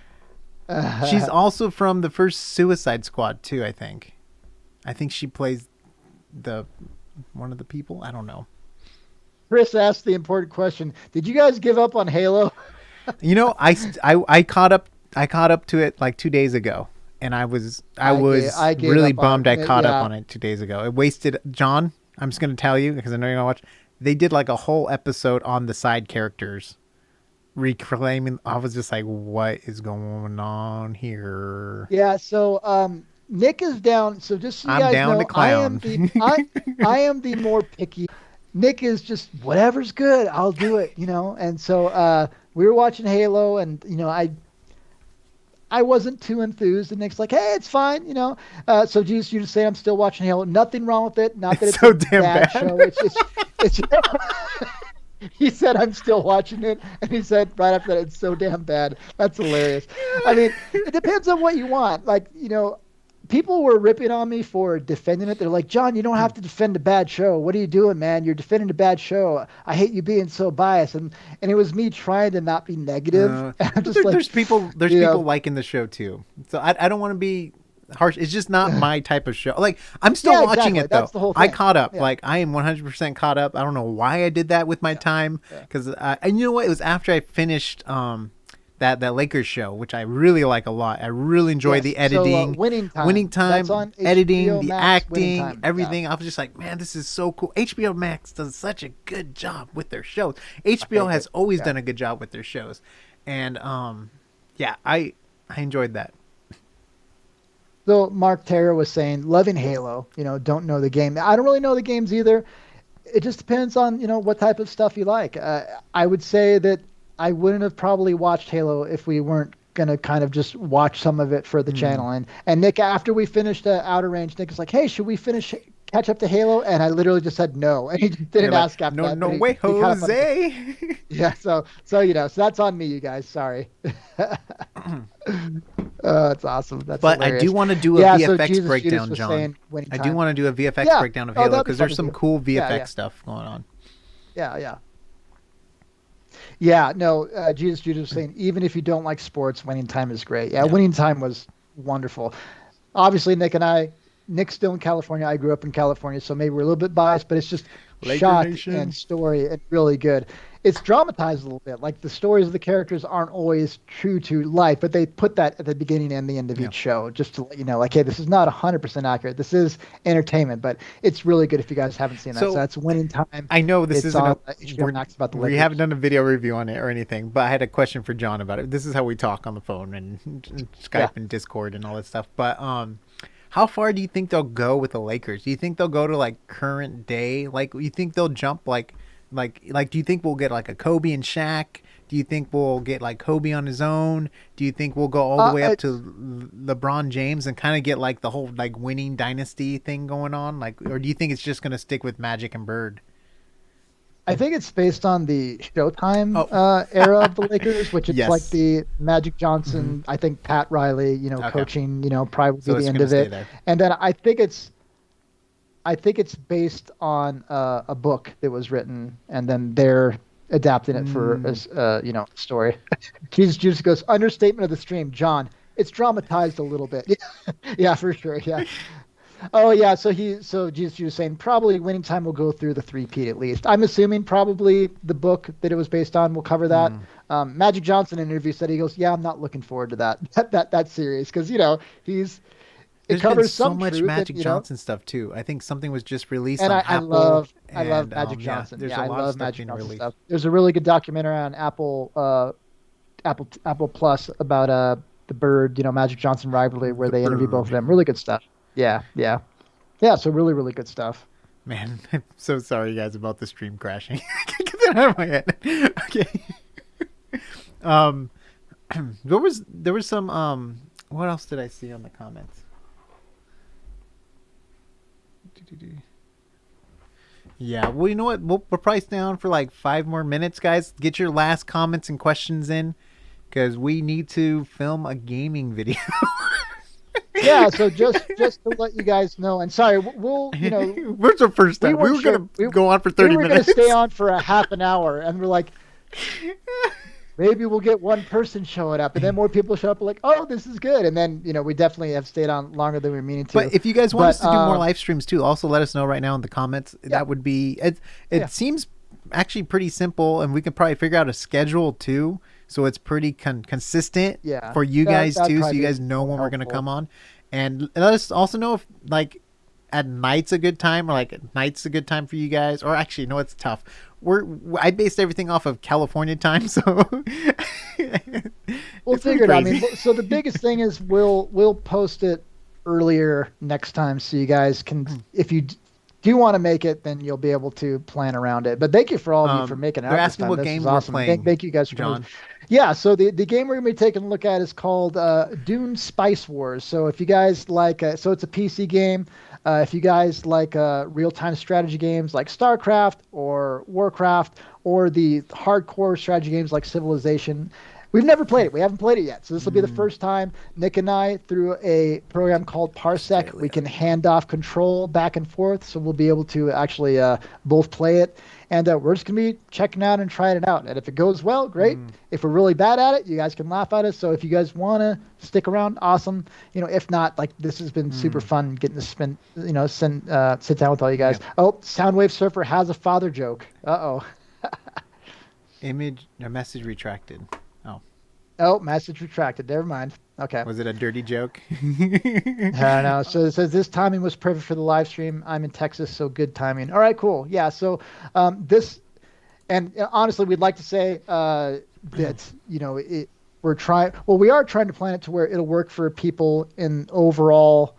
She's also from the first Suicide Squad too, I think. I think she plays one of the people. I don't know. Chris asked the important question. Did you guys give up on Halo? You know, I caught up to it like 2 days ago, and I was gave really up on bummed it. I caught Yeah. up on it 2 days ago. It wasted John. I'm just gonna tell you because I know you're gonna watch. They did like a whole episode on the side characters, reclaiming. I was just like, what is going on here? Yeah, so Nick is down. So just so you I'm guys down know, to clown. I am the more picky. Nick is just whatever's good, I'll do it, And so we were watching Halo, and I wasn't too enthused, and Nick's like, "Hey, it's fine, you know." So Jesus, you just say I'm still watching Halo. Nothing wrong with it. Not that It's it's so a damn bad bad. show. It's He said I'm still watching it, and he said right after that, it's so damn bad. That's hilarious. I mean, it depends on what you want. Like, you know, people were ripping on me for defending it. They're like, John, you don't have to defend a bad show. What are you doing, man? You're defending a bad show. I hate you being so biased. And it was me trying to not be negative. And I'm just like, there's people liking the show too. So I don't want to be harsh. It's just not my type of show. Like, I'm still watching it though. That's the whole I thing. caught up. Yeah. Like, I am 100% caught up. I don't know why I did that with my time, because and you know what? It was after I finished that Lakers show, which I really like a lot. I really enjoy the editing, so, Winning Time. That's on editing, HBO the Max, acting, Winning Time. everything. Yeah. I was just like, man, this is so cool. HBO Max does such a good job with their shows. HBO has always done a good job with their shows, and yeah, I enjoyed that. So Mark Terra was saying, loving Halo, you know, don't know the game. I don't really know the games either. It just depends on, you know, what type of stuff you like. I would say that I wouldn't have probably watched Halo if we weren't going to kind of just watch some of it for the channel. And Nick, after we finished Outer Range, Nick was like, hey, should we catch up to Halo? And I literally just said no. And he didn't ask after that. No way, Jose. Yeah, so you know, so that's on me, you guys. Sorry. That's awesome. That's but hilarious. I do want to do a VFX breakdown, John. I do want to do a VFX breakdown of Halo, because there's some cool VFX stuff going on. Yeah, no, Jesus was saying, even if you don't like sports, Winning Time is great. Yeah, Winning Time was wonderful. Obviously, Nick's still in California. I grew up in California, so maybe we're a little bit biased, but it's just shot and story and really good. It's dramatized a little bit. Like, the stories of the characters aren't always true to life, but they put that at the beginning and the end of each show, just to let you know, like, hey, this is not 100% accurate. This is entertainment, but it's really good if you guys haven't seen that. So that's Winning Time. I know this isn't HBO Max about the Lakers. We haven't done a video review on it or anything, but I had a question for John about it. This is how we talk on the phone and Skype and Discord and all that stuff. But how far do you think they'll go with the Lakers? Do you think they'll go to like current day? Like, you think they'll jump like do you think we'll get like a Kobe and Shaq? Do you think we'll get like Kobe on his own? Do you think we'll go all the way up to LeBron James and kind of get like the whole like winning dynasty thing going on? Like, or do you think it's just going to stick with Magic and Bird? I think it's based on the Showtime era of the Lakers, which is like the Magic Johnson, I think Pat Riley, you know, coaching, you know, probably be the end of it. And then I think it's based on a book that was written, and then they're adapting it for you know, a story. Jesus goes, understatement of the stream, John. It's dramatized a little bit. Yeah, for sure. Yeah. Oh yeah. So Jesus was saying probably Winning Time will go through the 3-peat at least. I'm assuming probably the book that it was based on will cover that. Magic Johnson in an interview said, he goes, yeah, I'm not looking forward to that series, because, you know, it covers so much Magic Johnson stuff too. I think something was just released and on Apple. I and, love Magic Johnson. There's I a lot love of stuff Magic being Johnson released. stuff. There's a really good documentary on Apple Plus about the Bird, you know, Magic Johnson rivalry, where they interview both of them. Really good stuff. Yeah. So really, really good stuff. Man, I'm so sorry, guys, about the stream crashing. I can't get that out of my head. Okay. There was some what else did I see on the comments? Yeah, well, you know what? We'll price down for like 5 more minutes, guys. Get your last comments and questions in, because we need to film a gaming video. Yeah, so just to let you guys know, and sorry, we'll, you know, where's the first time? We were going to go on for 30 minutes. We were going to stay on for a half an hour, and we're like, maybe we'll get one person showing up, and then more people show up, like, oh, this is good. And then, you know, we definitely have stayed on longer than we were meaning to. But if you guys want us to do more live streams too, also let us know right now in the comments. That would be, it seems actually pretty simple, and we can probably figure out a schedule too. So it's pretty consistent for you guys too, so you guys know when we're going to come on. And let us also know if like at night's a good time, or like at night's a good time for you guys. Or actually, no, it's tough. I based everything off of California time, so we'll figure it out. I mean, so the biggest thing is we'll post it earlier next time, so you guys can, if you do you want to make it, then you'll be able to plan around it. But thank you for all of you for making it out They're this asking time. what This game is we're awesome. playing. Thank you guys for John. Yeah, so the game we're going to be taking a look at is called Dune Spice Wars. So if you guys like, so it's a PC game. If you guys like real-time strategy games like StarCraft or Warcraft or the hardcore strategy games like Civilization, we've never played it. We haven't played it yet. So this will be the first time Nick and I, through a program called Parsec, we can hand off control back and forth. So we'll be able to actually both play it. And we're just going to be checking out and trying it out. And if it goes well, great. If we're really bad at it, you guys can laugh at us. So if you guys want to stick around, awesome. If not, like, this has been super fun getting to spend, sit down with all you guys. Yeah. Oh, Soundwave Surfer has a father joke. Uh-oh. Message retracted. Oh, message retracted. Never mind. Okay. Was it a dirty joke? I don't know. So it says this timing was perfect for the live stream. I'm in Texas, so good timing. All right, cool. Yeah. So this, and honestly, we'd like to say that we are trying to plan it to where it'll work for people in overall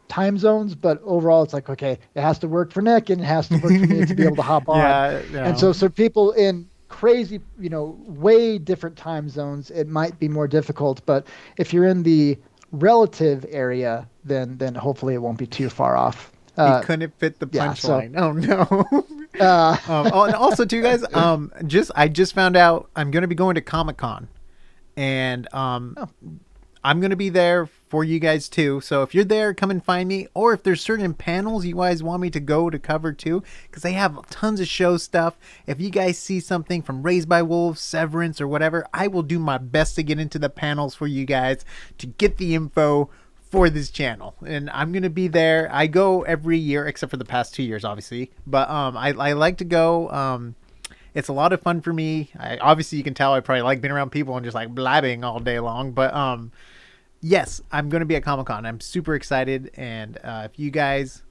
time zones, but overall it's like, okay, it has to work for Nick and it has to work for me to be able to hop on. Yeah. And so people in crazy, way different time zones, it might be more difficult, but if you're in the relative area, then hopefully it won't be too far off. He couldn't fit the punchline. Oh no. And also too, guys, I just found out I'm going to be going to Comic-Con, and I'm going to be there for you guys too. So if you're there, come and find me. Or if there's certain panels you guys want me to go to cover too, because they have tons of show stuff. If you guys see something from Raised by Wolves, Severance, or whatever, I will do my best to get into the panels for you guys to get the info for this channel. And I'm going to be there. I go every year, except for the past 2 years, obviously. But I like to go. It's a lot of fun for me. Obviously, you can tell I probably like being around people and just like blabbing all day long. But yes, I'm going to be at Comic-Con. I'm super excited. And if you guys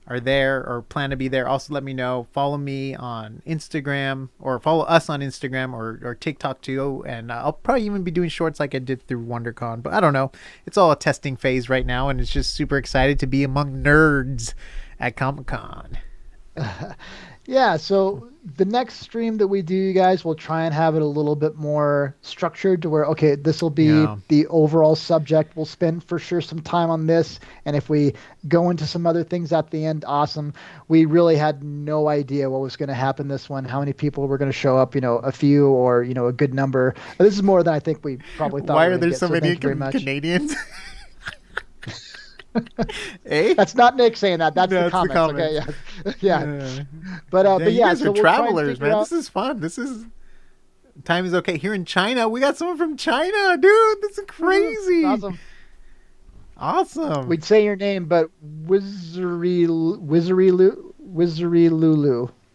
are there or plan to be there, also let me know. Follow me on Instagram, or follow us on Instagram or TikTok too. And I'll probably even be doing shorts like I did through WonderCon. But I don't know. It's all a testing phase right now. And it's just super excited to be among nerds at Comic-Con. Yeah, so the next stream that we do, you guys, we'll try and have it a little bit more structured to where, okay, this will be the overall subject. We'll spend for sure some time on this. And if we go into some other things at the end, awesome. We really had no idea what was going to happen this one, how many people were going to show up, a few or, a good number. But this is more than I think we probably thought. Why are there so many Canadians? Eh? That's not Nick saying that. That's the comments. Okay, yeah. But you guys are travelers, man. This is fun. Time is okay. Here in China, we got someone from China, dude. This is crazy. Awesome. We'd say your name, but Wizzery Lulu.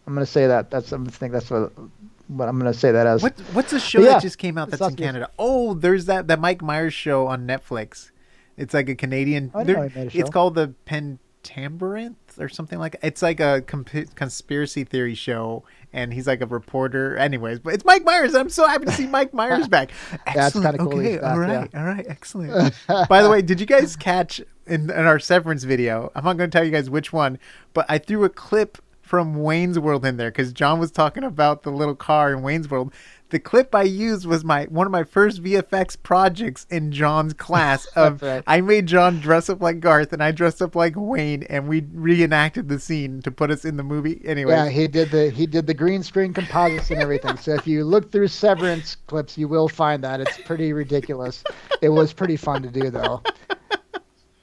I'm gonna say that. I think that's what I'm gonna say that as. What's the show that just came out that's in Canada? Oh, there's that Mike Myers show on Netflix. It's like a Canadian. It's called the Pentamberith or something like that. It's like a conspiracy theory show, and he's like a reporter. Anyways, but it's Mike Myers. I'm so happy to see Mike Myers back. Excellent. That's cool. Okay, all right, excellent. By the way, did you guys catch in our Severance video? I'm not going to tell you guys which one, but I threw a clip from Wayne's World in there because John was talking about the little car in Wayne's World. The clip I used was one of my first VFX projects in John's class. Right. I made John dress up like Garth, and I dressed up like Wayne, and we reenacted the scene to put us in the movie. Anyway, yeah, he did the green screen composites and everything. So if you look through Severance clips, you will find that it's pretty ridiculous. It was pretty fun to do though.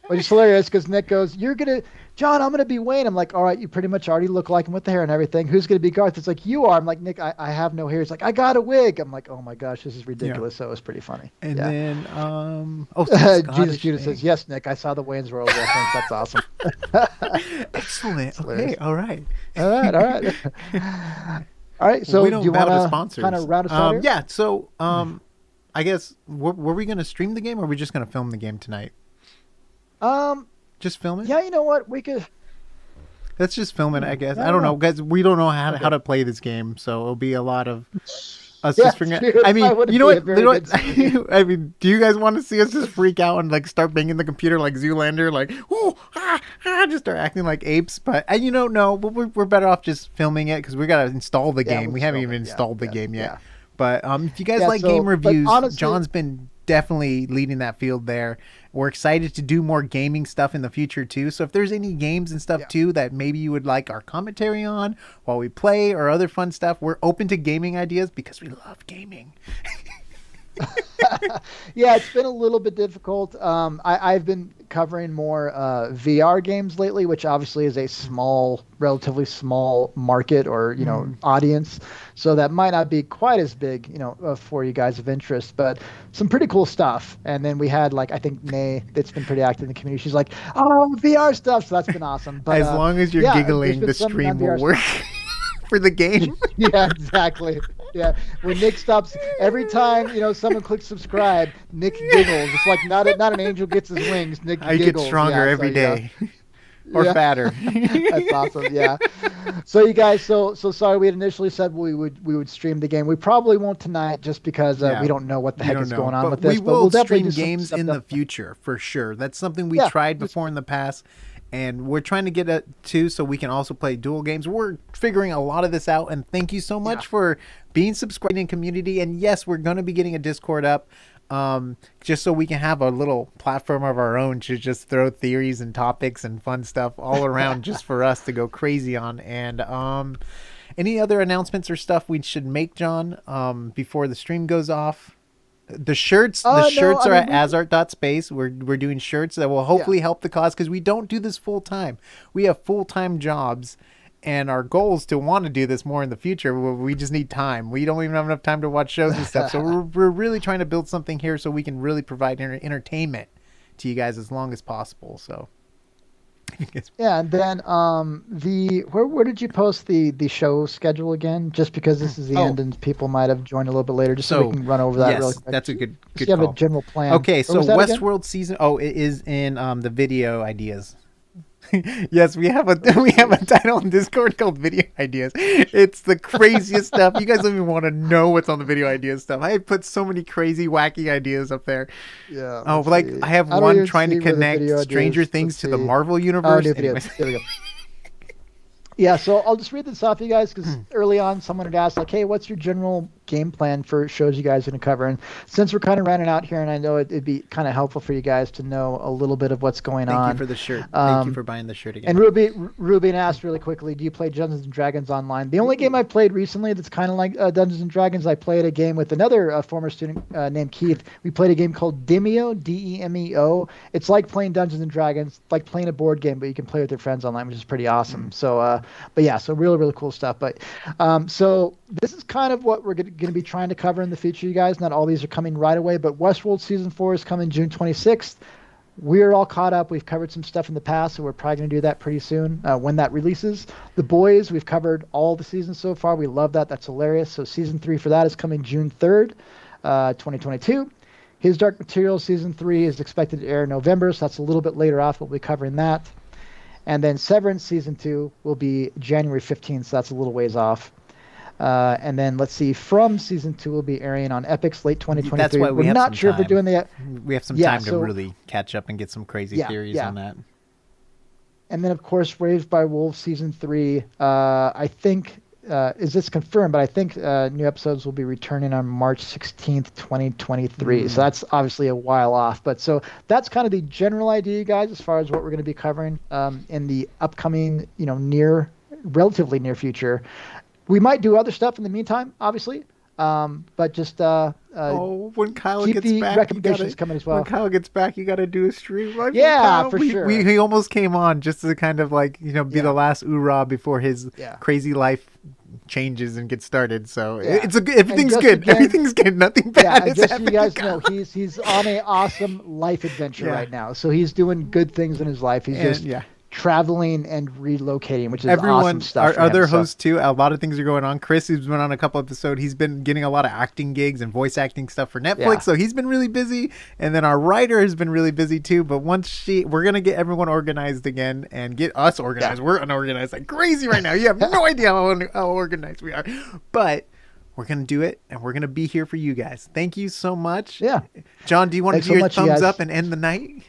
Which is hilarious because Nick goes, John, I'm going to be Wayne. I'm like, all right, you pretty much already look like him with the hair and everything. Who's going to be Garth? It's like, you are. I'm like, Nick, I have no hair. It's like, I got a wig. I'm like, oh my gosh, this is ridiculous. Yeah. So it was pretty funny. And then, Judas says, yes, Nick, I saw the Wayne's World reference. That's awesome. Excellent. Okay, all right. All right. So we don't do you want to kind of round us out here? Yeah. So I guess, were we going to stream the game or are we just going to film the game tonight? Just film it? Yeah, you know what? We could. Let's just film it, I guess. I don't know, guys. We don't know how to play this game, so it'll be a lot of Us Yeah, just forget. true. I mean, That wouldn't you know be a what? very You know what? good scene. I mean, do you guys want to see us just freak out and like start banging the computer like Zoolander, like just start acting like apes? But no, we're better off just filming it because we gotta install the game. we'll We just haven't film even it. installed the Yeah, game yet. yeah. But if you guys Yeah, like so- game but reviews, honestly- John's been definitely leading that field there. We're excited to do more gaming stuff in the future too. So if there's any games and stuff too that maybe you would like our commentary on while we play or other fun stuff, we're open to gaming ideas because we love gaming. Yeah, it's been a little bit difficult. I've been covering more VR games lately, which obviously is a relatively small market or audience, so that might not be quite as big, for you guys of interest. But some pretty cool stuff. And then we had I think Nay, that's been pretty active in the community. She's like, "Oh, VR stuff," so that's been awesome. But As long as you're giggling, the stream will work for the game. Yeah, exactly. Yeah, when Nick stops, every time someone clicks subscribe, Nick giggles. It's like not an angel gets his wings. Nick I giggles. get stronger every day, or fatter. That's awesome. Yeah. So you guys, so sorry. We had initially said we would stream the game. We probably won't tonight, just because we don't know what the heck is going on with this. We will we'll definitely stream do games some in the stuff. future for sure. That's something we tried before in the past. And we're trying to get it too, so we can also play dual games. We're figuring a lot of this out, and thank you so much for being subscribed in community. And yes, we're going to be getting a Discord up, just so we can have a little platform of our own to just throw theories and topics and fun stuff all around, just for us to go crazy on. And any other announcements or stuff we should make, John, before the stream goes off? The shirts are at AsArt.space. We're doing shirts that will hopefully help the cause, because we don't do this full time. We have full-time jobs, and our goal is to want to do this more in the future. We just need time. We don't even have enough time to watch shows and stuff. So we're really trying to build something here so we can really provide entertainment to you guys as long as possible. So yeah, and then where did you post the show schedule again? Just because this is the end and people might have joined a little bit later, just so we can run over that really quick. That's a good you have call. a general plan. Okay, so Westworld season. Oh, it is in the video ideas. Yes, we have a title on Discord called Video Ideas. It's the craziest stuff. You guys don't even want to know what's on the Video Ideas stuff. I put so many crazy, wacky ideas up there. Yeah. Oh, I have one trying to connect Stranger Things to the Marvel universe. There we go. Yeah, so I'll just read this off, you guys, because early on someone had asked, hey, what's your general game plan for shows you guys are going to cover? And since we're kind of running out here, and I know it'd be kind of helpful for you guys to know a little bit of what's going on. Thank you for the shirt. Thank you for buying the shirt again. And Ruben asked really quickly, do you play Dungeons & Dragons online? The only game I played recently that's kind of like Dungeons & Dragons, I played a game with another former student named Keith. We played a game called Demeo, Demeo. It's like playing Dungeons & Dragons, like playing a board game, but you can play with your friends online, which is pretty awesome. So, but yeah, so really, really cool stuff. But so this is kind of what we're going to be trying to cover in the future, you guys. Not all these are coming right away, but Westworld Season 4 is coming June 26th. We're all caught up. We've covered some stuff in the past, so we're probably going to do that pretty soon when that releases. The Boys, we've covered all the seasons so far. We love that. That's hilarious. So Season 3 for that is coming June 3rd, 2022. His Dark Materials Season 3 is expected to air in November, so that's a little bit later off. We'll be covering that. And then Severance Season 2 will be January 15th, so that's a little ways off. And then let's see, From Season 2 will be airing on Epix late 2023. That's why we're not sure if we're doing the... We have some time to really catch up and get some crazy theories on that. And then, of course, Raised by Wolves Season 3. I think, is this confirmed? But I think new episodes will be returning on March 16th, 2023. So that's obviously a while off. But so that's kind of the general idea, guys, as far as what we're going to be covering in the upcoming, relatively near future. We might do other stuff in the meantime, obviously, but just when Kyle keep gets the back, recommendations coming as well. When Kyle gets back, you got to do a stream. For sure. He almost came on just to kind of be the last hoorah before his crazy life changes and gets started. So everything's good. Again, everything's good. Nothing bad is just so happening. you guys know, he's on an awesome life adventure right now. So he's doing good things in his life. He's traveling and relocating, which is awesome stuff. Our other hosts too, a lot of things are going on. Chris, who's been on a couple episodes, he's been getting a lot of acting gigs and voice acting stuff for Netflix, so he's been really busy. And then our writer has been really busy too. But we're gonna get everyone organized again and get us organized. We're unorganized like crazy right now. You have no idea how organized we are. But we're going to do it, and we're going to be here for you guys. Thank you so much. Yeah. John, do you want to Thanks do so your much, you thumbs guys. up and end the night?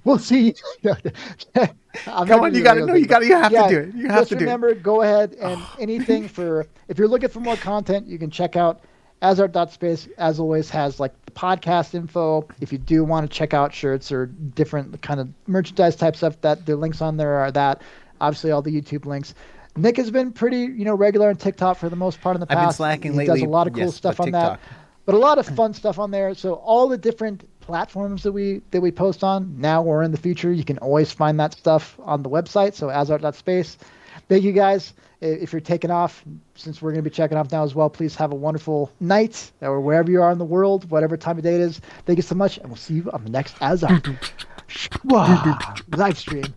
We'll see. Come on, you got to know. You have to do it. You have to do it. Remember, go ahead and anything if you're looking for more content, you can check out AsArt.space. As always, has like the podcast info. If you do want to check out shirts or different kind of merchandise type stuff, that the links on there are that. Obviously, all the YouTube links. Nick has been pretty, regular on TikTok for the most part in the past. I've been slacking lately. He does a lot of cool stuff on that. But a lot of fun stuff on there. So all the different platforms that we post on now or in the future, you can always find that stuff on the website. So AsArt.space. Thank you guys. If you're taking off, since we're going to be checking off now as well, please have a wonderful night or wherever you are in the world, whatever time of day it is. Thank you so much, and we'll see you on the next AsArt live stream.